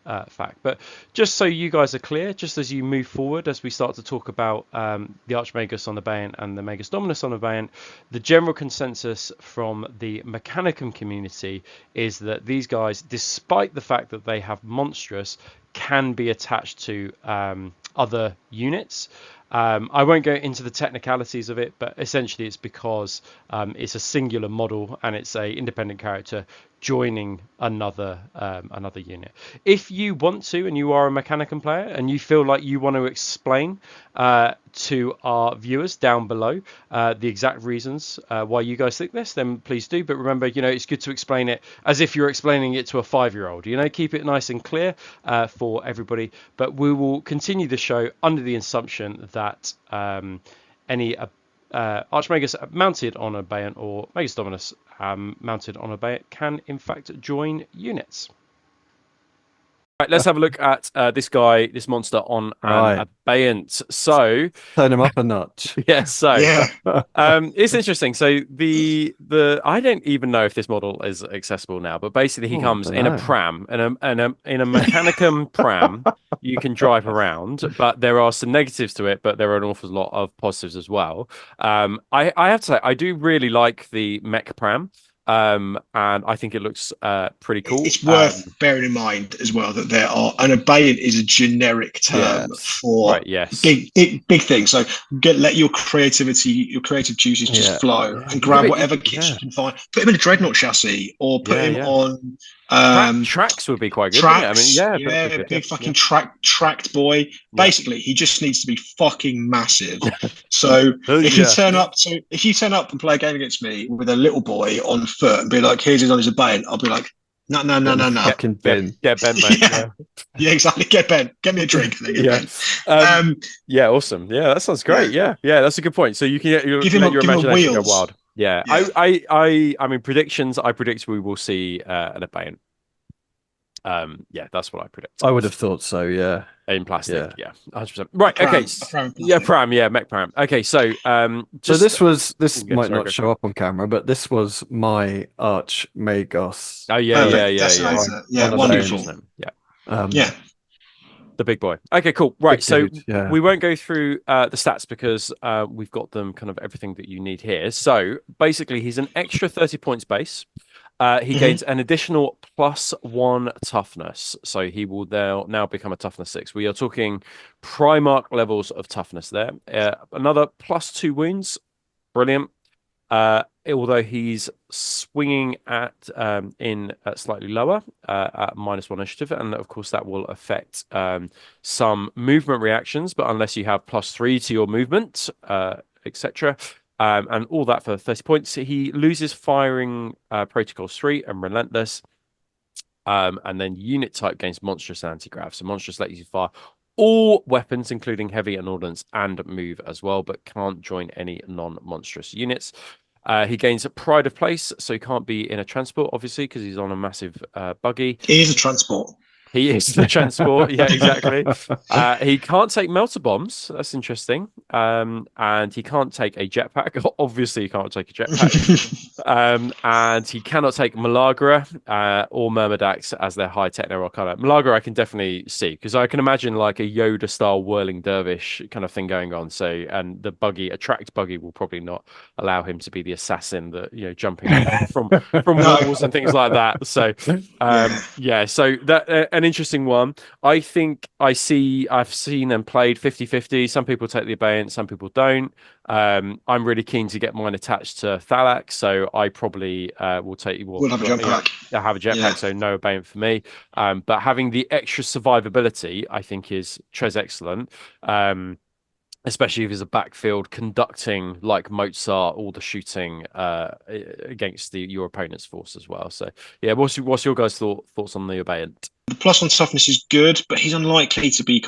FAQ. But just so you guys are clear, just as you move forward, as we start to talk about the Archmagus on the Bane and the Megos Dominus on the Bane, the general consensus from the Mechanicum community is that these guys, despite the fact that they have monstrous, can be attached to other units. I won't go into the technicalities of it, but essentially it's because it's a singular model and it's a independent character joining another unit. If you want to, and you are a Mechanicum player and you feel like you want to explain to our viewers down below the exact reasons why you guys think this, then please do. But remember, it's good to explain it as if you're explaining it to a 5-year-old. Keep it nice and clear for everybody. But we will continue the show under the assumption that any Archmagus mounted on a Bayon or Megos Dominus mounted on a Bayon can in fact join units. Right, let's have a look at this monster on an Abeyant. So turn him up a notch. It's interesting. So the I don't even know if this model is accessible now, but basically he comes in a pram, in a Mechanicum pram. You can drive around, but there are some negatives to it, but there are an awful lot of positives as well. I have to say I do really like the Mech pram. And I think it looks pretty cool. It's worth bearing in mind as well that there are an Abeyant is a generic term for big things. So let your creative juices just flow and grab whatever kits you can find. Put him in a dreadnought chassis or put him on tracks would be quite good. Tracks, big fucking tracked boy. Basically, he just needs to be fucking massive. So if you turn up and play a game against me with a little boy on foot and be like, "Here's his on his Abeyant," I'll be like, "No." Fucking Ben. Get Ben, mate. Yeah, exactly. Get Ben. Get me a drink. Ben. Awesome. Yeah, that sounds great. Yeah, that's a good point. So you can let your imagination go wild. Yeah. I mean, predictions. I predict we will see an Abeyant. That's what I predict. I would have thought so. Yeah, in plastic. Yeah, 100%. Right. Okay. Mech pram. Okay. So so this might not show up on camera, but this was my Archmagos. Oh yeah. Wonderful. Yeah. The big boy. Okay, cool. Right, so we won't go through the stats because we've got them kind of everything that you need here. So basically, he's an extra 30 points base. He gains an additional +1 toughness. So he will now become a toughness 6. We are talking Primarch levels of toughness there. Another +2 wounds. Brilliant. Although he's swinging at slightly lower at -1 initiative, and of course that will affect some movement reactions. But unless you have +3 to your movement, etc., and all that for 30 points, he loses firing protocols 3 and relentless, and then unit type gains monstrous and anti-grav. So monstrous lets you fire all weapons, including heavy and ordnance, and move as well, but can't join any non-monstrous units. He gains a pride of place, so he can't be in a transport, obviously, because he's on a massive buggy. He is a transport. He is the transport. Yeah, exactly. He can't take melter bombs. That's interesting. And he can't take a jetpack. Obviously, he can't take a jetpack. And he cannot take Malagra or Myrmidax as their HighTech Arcana. Malagra I can definitely see, because I can imagine like a Yoda-style whirling dervish kind of thing going on. So, and the attract buggy will probably not allow him to be the assassin that jumping from walls and things like that. So, so that. An interesting one. I think I've seen and played 50-50. Some people take the Abeyant, some people don't. I'm really keen to get mine attached to Thalak, so I probably will take. We'll have a jetpack. I have a jetpack, so no Abeyant for me. But having the extra survivability, I think, is tres excellent. Especially if he's a backfield conducting like Mozart, all the shooting against your opponent's force as well. So yeah, what's your guys' thoughts on the Abeyant? The +1 toughness is good, but he's unlikely to be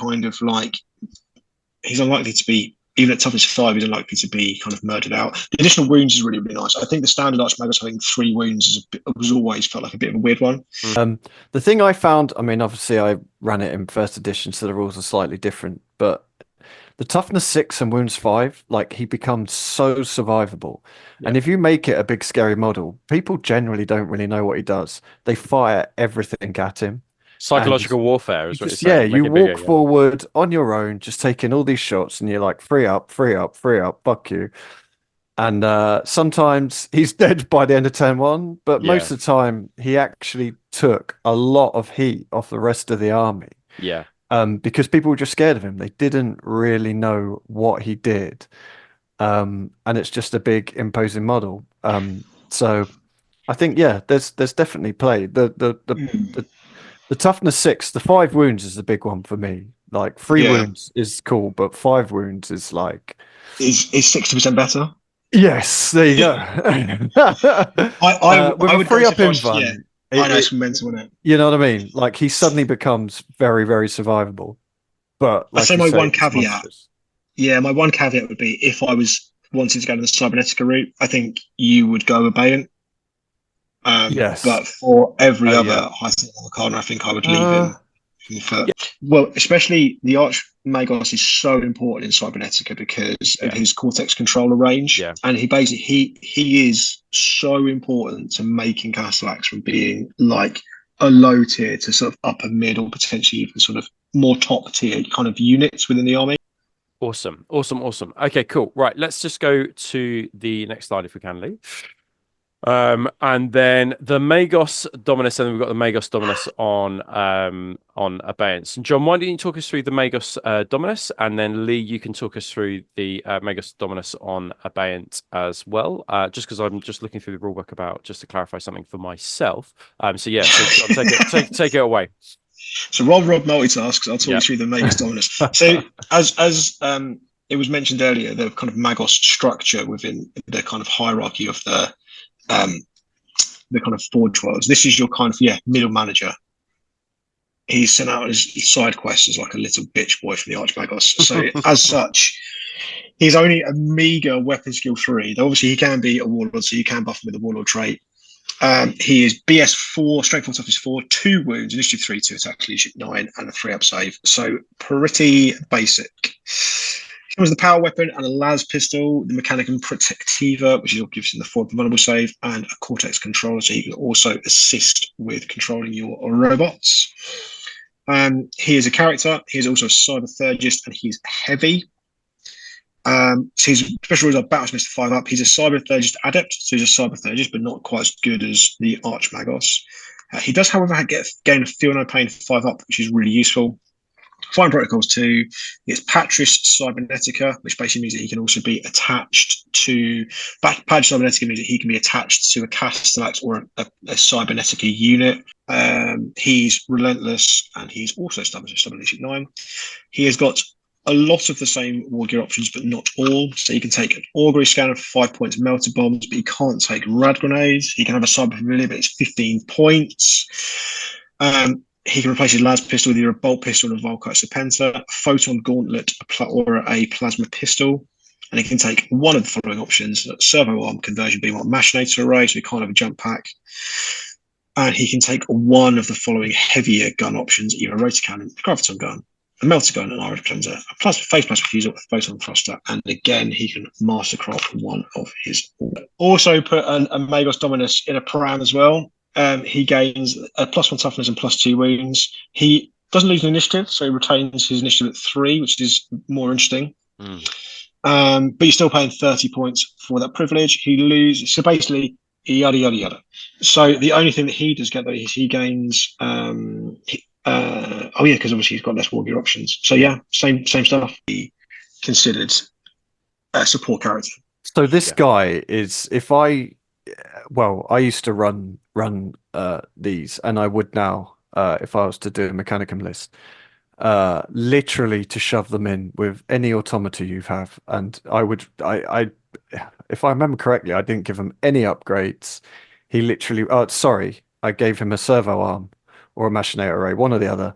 even at toughness 5, he's unlikely to be kind of murdered out. The additional wounds is really, really nice. I think the standard Archmagos having 3 wounds was always felt like a bit of a weird one. The thing I found, I mean, obviously I ran it in first edition, so the rules are slightly different, but the toughness 6 and wounds 5, like he becomes so survivable. Yeah. And if you make it a big scary model, people generally don't really know what he does. They fire everything at him. Psychological warfare is what you're saying. Yeah, you walk bigger, forward on your own, just taking all these shots, and you're like, free up, free up, free up, fuck you. And sometimes he's dead by the end of turn 1, but most of the time he actually took a lot of heat off the rest of the army. Yeah. Because people were just scared of him. They didn't really know what he did. And it's just a big imposing model. So I think, yeah, there's definitely play. The toughness 6, the 5 wounds is the big one for me. Like 3 wounds is cool, but 5 wounds is like is 60% better. Yes, there you go. I would free up him. I know it's mental, isn't it? You know what I mean? Like he suddenly becomes very, very survivable. But like I'd say my one caveat. Yeah, my one caveat would be if I was wanting to go to the Cybernetica route, I think you would go Abeyant. Yes. But for every other HighTech Arcana, I think I would leave him. Well, especially the Archmagos is so important in Cybernetica because of his Cortex controller range, and he is so important to making Castellax from being like a low tier to sort of upper mid or potentially even sort of more top tier kind of units within the army. Awesome. Okay, cool. Right, let's just go to the next slide if we can, Lee. And then the Megos Dominus, and then we've got the Megos Dominus on Abeyance. And John, why don't you talk us through the Megos Dominus, and then Lee, you can talk us through the Megos Dominus on Abeyance as well. Just because I'm just looking through the rulebook just to clarify something for myself. So John, take it away. So Rob multitasks. I'll talk you through the Megos Dominus. So as it was mentioned earlier, the kind of Magos structure within the kind of hierarchy of the kind of Forge Worlds. This is your kind of middle manager. He's sent out his side quests as like a little bitch boy from the Archmagos. So as such, he's only a meager weapon skill 3. Though obviously he can be a warlord, so you can buff him with a warlord trait. He is BS 4, strength and toughness 4, 2 wounds, initiative 3, 2 attack, leadership 9, and a 3-up save. So pretty basic. Comes the power weapon and a las pistol, the Mechanicum Protectiva, which is what gives him the 4 vulnerable save, and a Cortex controller, so he can also assist with controlling your robots. He is a character. He is also a cyber theurgist, and he's heavy. So his special rules are Battlesmith 5-up. He's a cyber theurgist adept, so he's a cyber theurgist, but not quite as good as the Archmagos. He does, however, gain a Feel No Pain 5-up, which is really useful. Fine Protocols 2, it's Patris Cybernetica, which basically means that he can also be attached to Patris Cybernetica means that he can be attached to a Castellax or a Cybernetica unit. He's relentless, and he's also stubborn, so stubborn leadership 9. He has got a lot of the same war gear options, but not all. So you can take an augury scanner for 5 points, melter bombs, but you can't take rad grenades. He can have a cyber familiar, but it's 15 points. He can replace his las pistol with either a bolt pistol and a Volkite Serpenta, a photon gauntlet, or a plasma pistol. And he can take one of the following options: servo arm, conversion beam, or machinator array, so he can't have a jump pack. And he can take one of the following heavier gun options: either a rotor cannon, a graviton gun, a melter gun, an iris cleanser, a phase plasma fusel, a photon thruster, and again he can mastercraft one of his. Also put a Megos Dominus in a Paran as well. He gains a +1 toughness and +2 wounds. He doesn't lose an initiative, so he retains his initiative at 3, which is more interesting. But you're still paying 30 points for that privilege. He loses, so basically, yada yada yada. So the only thing that he does get though is he gains. Because obviously he's got less war gear options. So yeah, same stuff. He considered a support character. So this guy is, I used to run these, and I would now if I was to do a Mechanicum list, literally to shove them in with any automata you have, and I if I remember correctly, I didn't give him any upgrades. He literally, I gave him a servo arm or a machinator array, one or the other,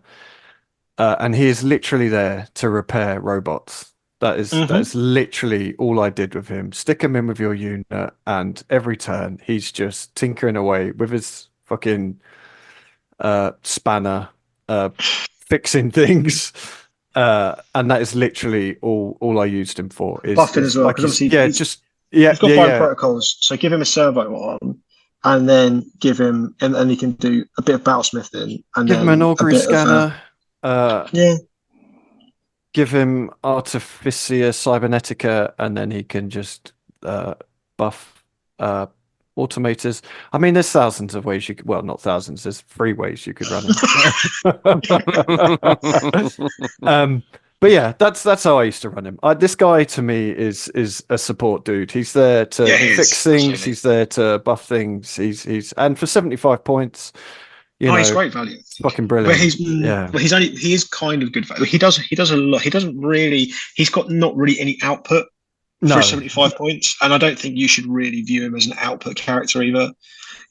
and he is literally there to repair robots. That is literally all I did with him. Stick him in with your unit, and every turn he's just tinkering away with his fucking spanner, fixing things. And that is literally all I used him for. Buffing as well, like because obviously he's got fire protocols, so give him a servo on, and then give him, and he can do a bit of battlesmithing, and give him an then a augury bit scanner. Yeah. Give him Artificia Cybernetica, and then he can just buff automators. I mean, there's thousands of ways you could, well, not thousands, there's 3 ways you could run him. But yeah, that's how I used to run him. This guy to me is a support dude. He's there to fix things. Absolutely. He's there to buff things. He's and for 75 points, he's great value. It's fucking brilliant. But he is kind of good value. He does a lot. He doesn't really. He's got not really any output for 75 points, and I don't think you should really view him as an output character either.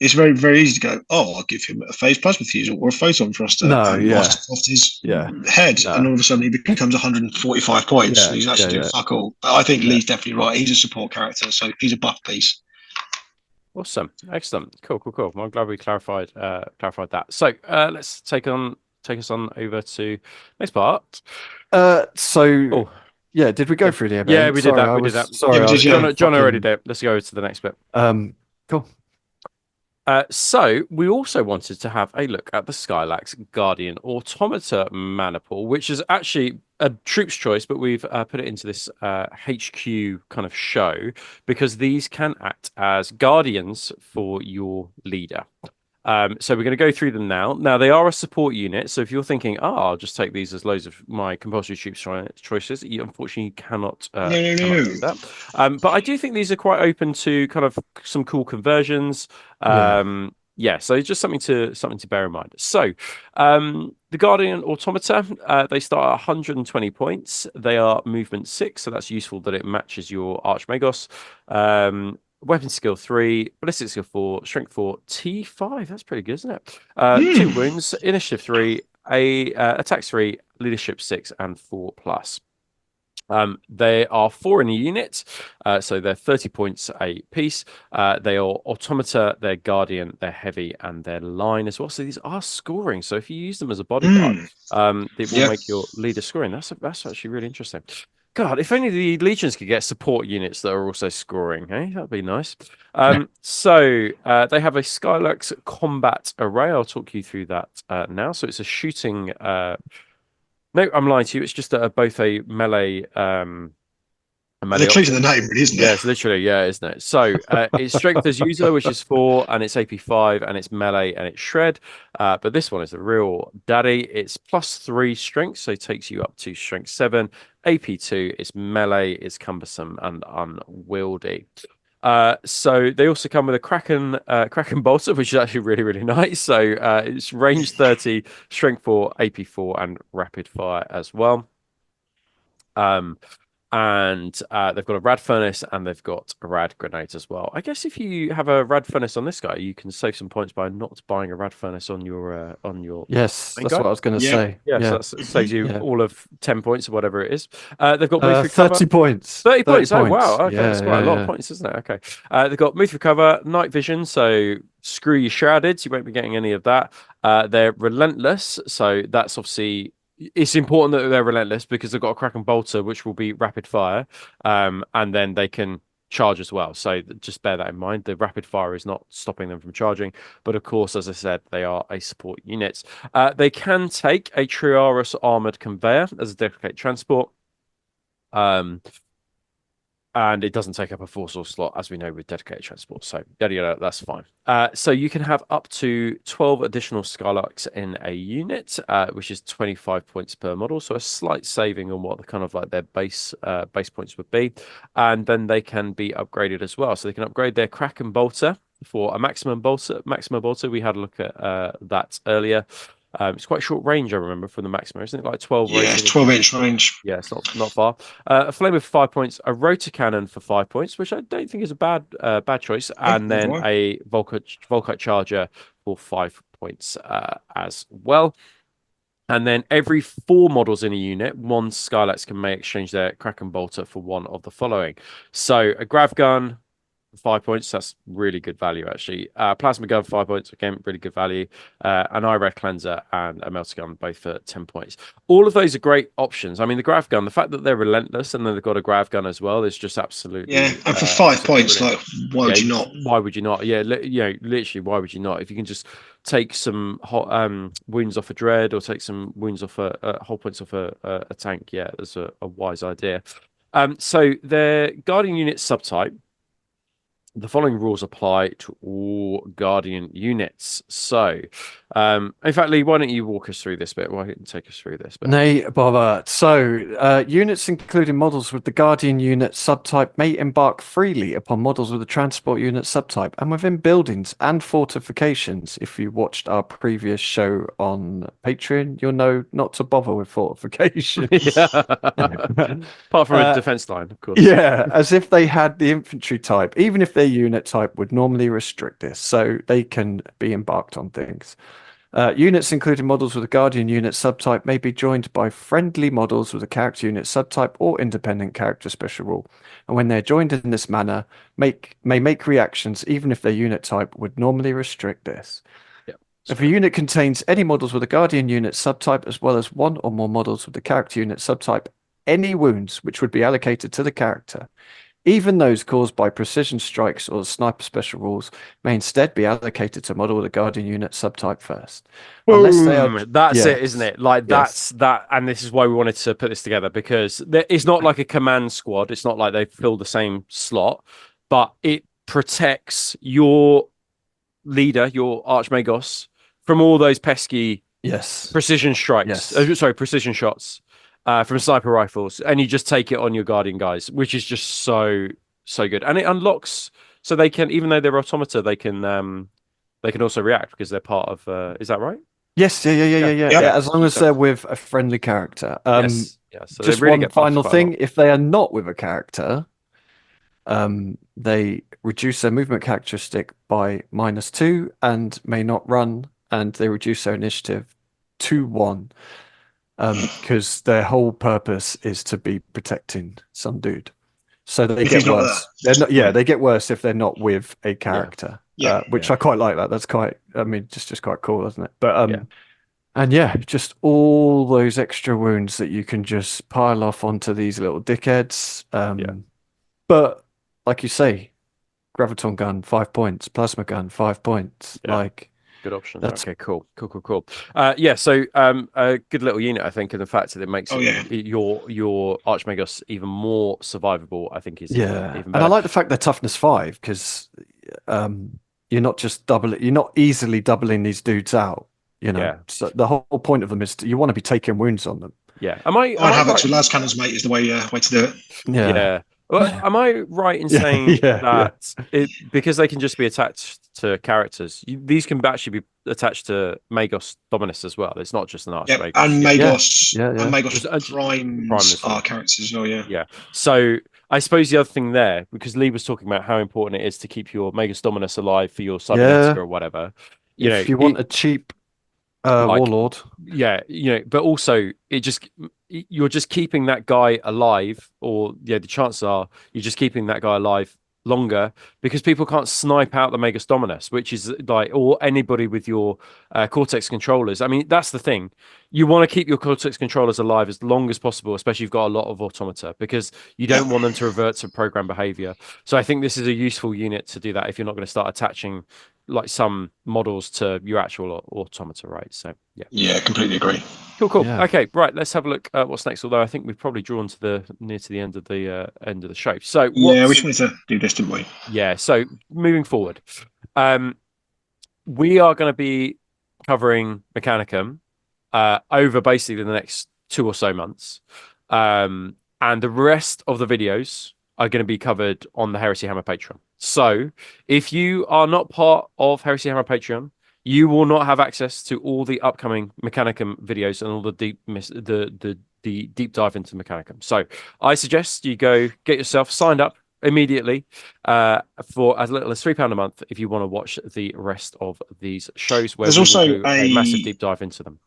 It's very, very easy to go, I'll give him a phase plasma fusel or a photon thruster and off his head, and all of a sudden he becomes 145 points. And he's actually doing fuck all. But I think Lee's definitely right. He's a support character, so he's a buff piece. Awesome, excellent, cool. Well, I'm glad we clarified that. So let's take us on over to next part. Yeah, did we go through the event? Yeah, we did that. Sorry, John already did. Let's go to the next bit. Cool. So we also wanted to have a look at the Skylax Guardian Automata Maniple, which is actually a troop's choice, but we've put it into this HQ kind of show because these can act as guardians for your leader. So we're going to go through them now. Now, they are a support unit, so if you're thinking, I'll just take these as loads of my compulsory troops choices, you unfortunately cannot do that. But I do think these are quite open to kind of some cool conversions. So just something to bear in mind. So the Guardian Automata, they start at 120 points. They are movement 6, so that's useful that it matches your Archmegos. Weapon skill 3, ballistic skill 4, strength 4, T5. That's pretty good, isn't it? 2 wounds, initiative 3, attack 3, leadership 6, and 4 plus. They are 4 in a unit, so they're 30 points a piece. They are automata, they're guardian, they're heavy, and they're line as well. So these are scoring. So if you use them as a bodyguard, it will make your leader scoring. That's actually really interesting. God, if only the legions could get support units that are also scoring, hey? That'd be nice. So they have a Skylax combat array. I'll talk you through that now. So it's a shooting. No, I'm lying to you. It's just both a melee. They're clear to the name, really, isn't it? Yeah, it's literally, isn't it? So it's strength as user, which is 4, and it's AP 5, and it's melee, and it's shred. But this one is the real daddy. It's +3 strength, so it takes you up to strength 7. AP 2, it's melee, it's cumbersome and unwieldy. So they also come with a Kraken bolter, which is actually really, really nice. So it's range 30, strength 4, AP 4, and rapid fire as well. And they've got a rad furnace and they've got a rad grenade as well. I guess if you have a rad furnace on this guy, you can save some points by not buying a rad furnace on your Yes, that's what I was going to say. So that saves you all of 10 points or whatever it is. They've got move 30 points. 30 points. Oh wow, okay, that's quite a lot of points, isn't it? Okay. They've got move recover, night vision, so screw your shrouded, you won't be getting any of that. They're relentless, so that's obviously. It's important that they're relentless because they've got a Kraken bolter, which will be rapid fire, and then they can charge as well. So just bear that in mind. The rapid fire is not stopping them from charging, but of course, as I said, they are a support unit. They can take a Triaris armored conveyor as a dedicated transport. And it doesn't take up a 4-source slot, as we know, with dedicated transport. So, that's fine. So you can have up to 12 additional Skylarks in a unit, which is 25 points per model. So a slight saving on what the kind of like their base points would be. And then they can be upgraded as well. So they can upgrade their Kraken bolter for a maximum bolter. We had a look at that earlier. It's quite short range, I remember, from the Maxima, isn't it? Like 12 range. Yeah, it's 12-inch range. Yeah, it's not far. A flamer for 5 points, a rotor cannon for 5 points, which I don't think is a bad choice, and then a Volkite charger for 5 points as well. And then every 4 models in a unit, 1 Skylax may exchange their Kraken Bolter for one of the following. So a Grav Gun, 5 points. That's really good value, actually. Plasma Gun, 5 points. Again, really good value. An Red Cleanser and a Melter Gun, both for 10 points. All of those are great options. I mean, the Grav Gun, the fact that they're relentless and then they've got a Grav Gun as well, is just absolutely... Yeah, and for 5 points, like, why would you not? Why would you not? Yeah, literally, why would you not? If you can just take some wounds off a Dread or take some wounds off whole points off a tank, yeah, that's a wise idea. So their Guardian unit subtype, the following rules apply to all Guardian units. So, in fact, Lee, why don't you walk us through this bit? Why don't you take us through this bit? Nay, bother. So, units including models with the Guardian unit subtype may embark freely upon models with the Transport unit subtype and within buildings and fortifications. If you watched our previous show on Patreon, you'll know not to bother with fortifications. Apart from a defense line, of course. Yeah, as if they had the infantry type, even if their unit type would normally restrict this, so they can be embarked on things. Units including models with a Guardian unit subtype may be joined by friendly models with a character unit subtype or independent character special rule. And when they're joined in this manner, may make reactions even if their unit type would normally restrict this. If a unit contains any models with a Guardian unit subtype as well as 1 or more models with the character unit subtype, any wounds which would be allocated to the character, even those caused by precision strikes or sniper special rules, may instead be allocated to model with a Guardian unit subtype first. Unless they are... That's it, isn't it? Like, that's that, and this is why we wanted to put this together, because it's not like a command squad. It's not like they fill the same slot, but it protects your leader, your Archmagos, from all those pesky precision strikes. Precision shots. From sniper rifles, and you just take it on your Guardian guys, which is just so good. And it unlocks, so they can, even though they're automata, they can also react because they're part of. Is that right? Yes, yeah. As long as they're with a friendly character. Yes. Yeah. So just really one final thing: if they are not with a character, they reduce their movement characteristic by -2 and may not run, and they reduce their initiative to 1. Because their whole purpose is to be protecting some dude, so they get worse. They get worse if they're not with a character. Which I quite like that. That's quite. I mean, just quite cool, isn't it? But and just all those extra wounds that you can just pile off onto these little dickheads. But like you say, graviton gun 5 points, plasma gun 5 points, like. Good option. Okay, cool. So a good little unit, I think, and the fact that it makes your Archmagos even more survivable, I think, is even better. And I like the fact they're toughness 5 because you're not just you're not easily doubling these dudes out. You know, so the whole point of them is you want to be taking wounds on them. Yeah. Havoc with las cannons, mate, is the way to do it. Yeah. Well, am I right in saying that because they can just be attached to characters, these can actually be attached to Megos Dominus as well? It's not just an Archmagos. And Megos, and Megos Primes are characters as well. Yeah. So I suppose the other thing there, because Lee was talking about how important it is to keep your Megos Dominus alive for your Cybernetica or whatever. If you want a cheap warlord, but also you're just keeping that guy alive, or the chances are you're just keeping that guy alive longer because people can't snipe out the Megos Dominus, which is like, or anybody with your Cortex controllers. I mean, that's the thing. You want to keep your Cortex controllers alive as long as possible, especially if you've got a lot of automata, because you don't want them to revert to program behavior. So I think this is a useful unit to do that if you're not going to start attaching like some models to your actual automata, right? So completely agree. Cool. Okay, right, let's have a look at what's next, although I think we've probably drawn to near to the end of the show. So we just wanted to do this, didn't we? So moving forward, we are going to be covering Mechanicum over basically the next 2 or so months, and the rest of the videos are going to be covered on the Heresy Hammer Patreon. So if you are not part of Heresy Hammer Patreon, you will not have access to all the upcoming Mechanicum videos and all the deep dive into Mechanicum. So I suggest you go get yourself signed up immediately for as little as £3 a month if you want to watch the rest of these shows where there's also a massive deep dive into them.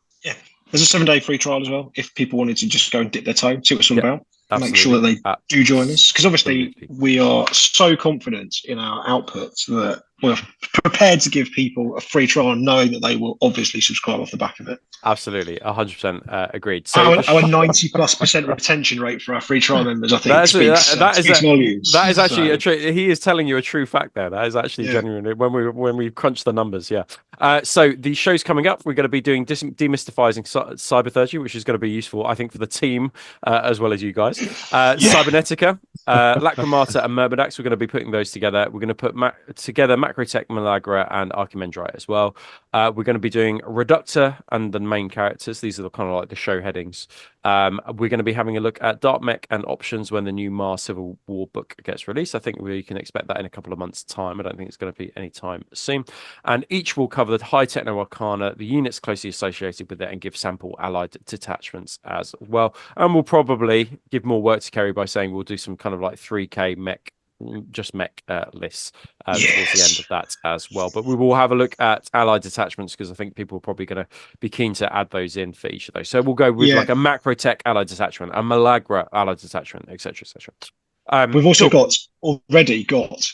There's a 7-day free trial as well. If people wanted to just go and dip their toe, see what it's all about. Absolutely. Make sure that they do join us, because obviously Absolutely. we are so confident in our outputs that we're prepared to give people a free trial, knowing that they will obviously subscribe off the back of it. Absolutely, 100% agreed. So our 90+% retention rate for our free trial members, I think, speaks volumes. That is actually he is telling you a true fact there. That is actually genuinely when we crunch the numbers. Yeah. So the show's coming up. We're going to be doing demystifying cybertheurgy, which is going to be useful, I think, for the team as well as you guys. Cybernetica, Lacrimata, and Myrmidax. We're going to be putting those together. We're going to put together Macrotech, Malagra, and Archimandrite as well. We're going to be doing Reductor and the main characters. These are the kind of like the show headings. We're going to be having a look at Dark Mech and options when the new Mars Civil War book gets released. I think we can expect that in a couple of months' time. I don't think it's going to be any time soon. And each will cover the HighTech Arcana, the units closely associated with it, and give sample allied detachments as well. And we'll probably give more work to Kerry by saying we'll do some kind of like 3K mech lists towards the end of that as well. But we will have a look at allied detachments, because I think people are probably going to be keen to add those in for each of those. So we'll go with like a Macrotech allied detachment, a Malagra allied detachment, etc., etc. We've also already got,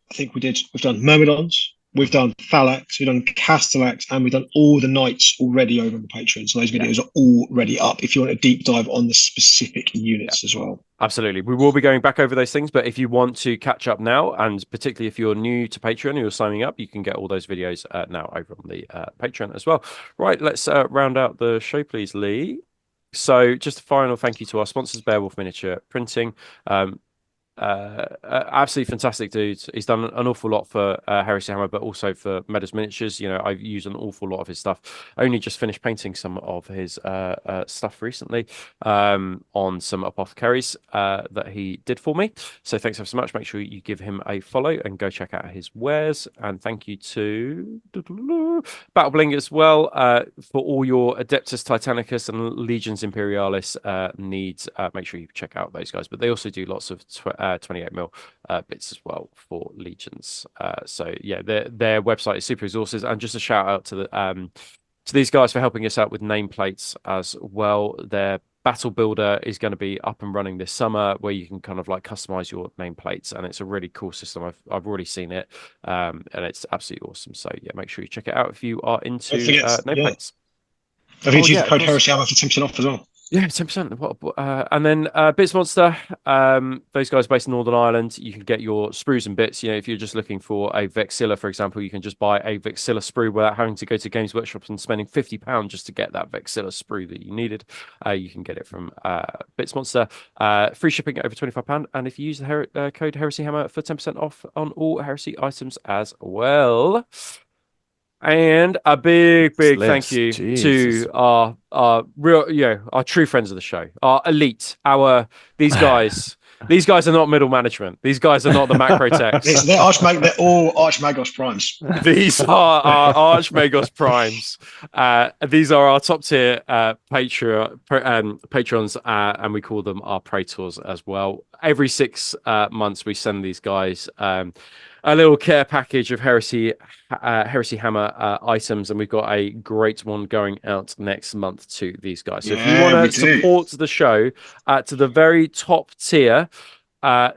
I think we've done Myrmidons, we've done Phalanx, we've done Castellax, and we've done all the knights already over on the Patreon. So those videos are already up if you want a deep dive on the specific units as well. Absolutely. We will be going back over those things, but if you want to catch up now, and particularly if you're new to Patreon and you're signing up, you can get all those videos now over on the Patreon as well. Right, let's round out the show, please, Lee. So just a final thank you to our sponsors, Beowulf Miniature Printing. Absolutely fantastic dude. He's done an awful lot for Heresy Hammer, but also for Megos Miniatures. You know, I've used an awful lot of his stuff. I only just finished painting some of his stuff recently on some apothecaries that he did for me. So thanks ever so much. Make sure you give him a follow and go check out his wares. And thank you to Battle Bling as well for all your Adeptus Titanicus and Legions Imperialis needs. Make sure you check out those guys. But they also do lots of 28mm bits as well for Legions. So yeah, their website is super resources. And just a shout out to these guys for helping us out with nameplates as well. Their Battle Builder is going to be up and running this summer, where you can kind of like customize your nameplates, and it's a really cool system. I've already seen it, and it's absolutely awesome. So yeah, make sure you check it out if you are into nameplates. Have you used the code Heresy Hammer for 10% off as well? Yeah, 10%. And then Bits Monster, those guys based in Northern Ireland, you can get your sprues and bits. You know, if you're just looking for a Vexilla, for example, you can just buy a Vexilla sprue without having to go to Games Workshop and spending £50 just to get that Vexilla sprue that you needed. You can get it from Bits Monster. Free shipping over £25. And if you use the code Heresy Hammer for 10% off on all Heresy items as well. And a big thank you to our our true friends of the show, our elite, these guys. These guys are not middle management. These guys are not the Macrotechs. They're all Archmagos Primes. These are our Archmagos Primes. These are our top tier patrons, and we call them our Praetors as well. Every 6 months, we send these guys a little care package of Heresy Hammer items, and we've got a great one going out next month to these guys. So if you want to support the show to the very top tier,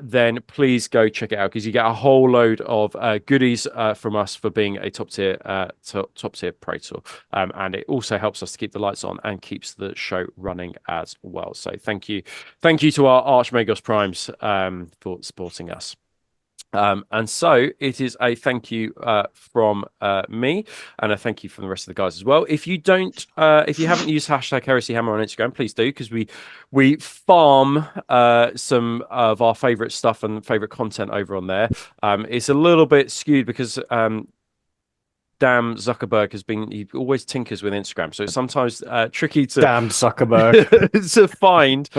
then please go check it out, because you get a whole load of goodies from us for being a top tier Praetor, and it also helps us to keep the lights on and keeps the show running as well. So thank you to our Archmagos Primes for supporting us. And so it is a thank you from me, and a thank you from the rest of the guys as well. If you haven't used hashtag Heresy Hammer on Instagram, please do, because we farm some of our favorite stuff and favorite content over on there. It's a little bit skewed because damn Zuckerberg he always tinkers with Instagram, so it's sometimes tricky to Zuckerberg to find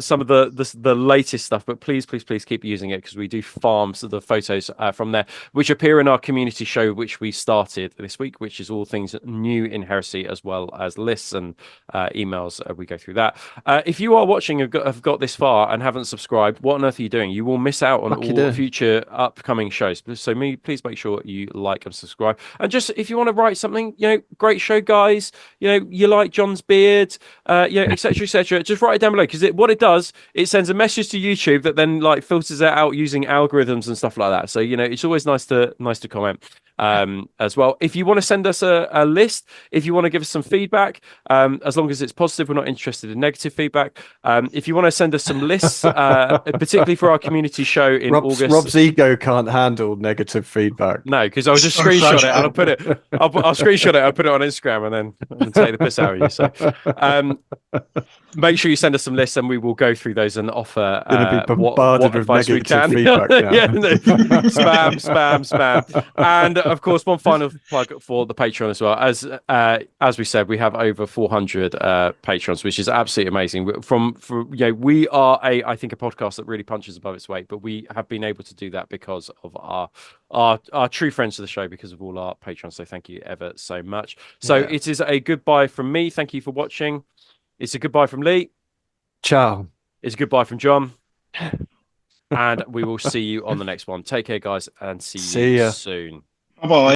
some of the latest stuff. But please keep using it, because we do farm the photos from there, which appear in our community show, which we started this week, which is all things new in Heresy, as well as lists and emails. We go through that. If you are watching have got this far and haven't subscribed, what on earth are you doing? You will miss out on all future upcoming shows. So please make sure you like and subscribe. And just just if you want to write something, great show, guys. You like John's beard, etc., etc. Just write it down below, because what it does, it sends a message to YouTube that then like filters it out using algorithms and stuff like that. So it's always nice to comment as well. If you want to send us a list, if you want to give us some feedback, as long as it's positive, we're not interested in negative feedback. If you want to send us some lists, particularly for our community show in August. Rob's ego can't handle negative feedback. No, because I'll just screenshot it and I'll put it. I'll screenshot it. I'll put it on Instagram and then take the piss out of you. So, make sure you send us some lists and we will go through those and offer what advice we can. Feedback spam. And of course, one final plug for the Patreon as well. As we said, we have over 400 patrons, which is absolutely amazing. We are I think a podcast that really punches above its weight, but we have been able to do that because of our true friends of the show, because of all our patrons. So thank you ever so much. So it is a goodbye from me. Thank you for watching. It's a goodbye from Lee. Ciao. It's a goodbye from John. And we will see you on the next one. Take care, guys, and see you soon. Bye-bye.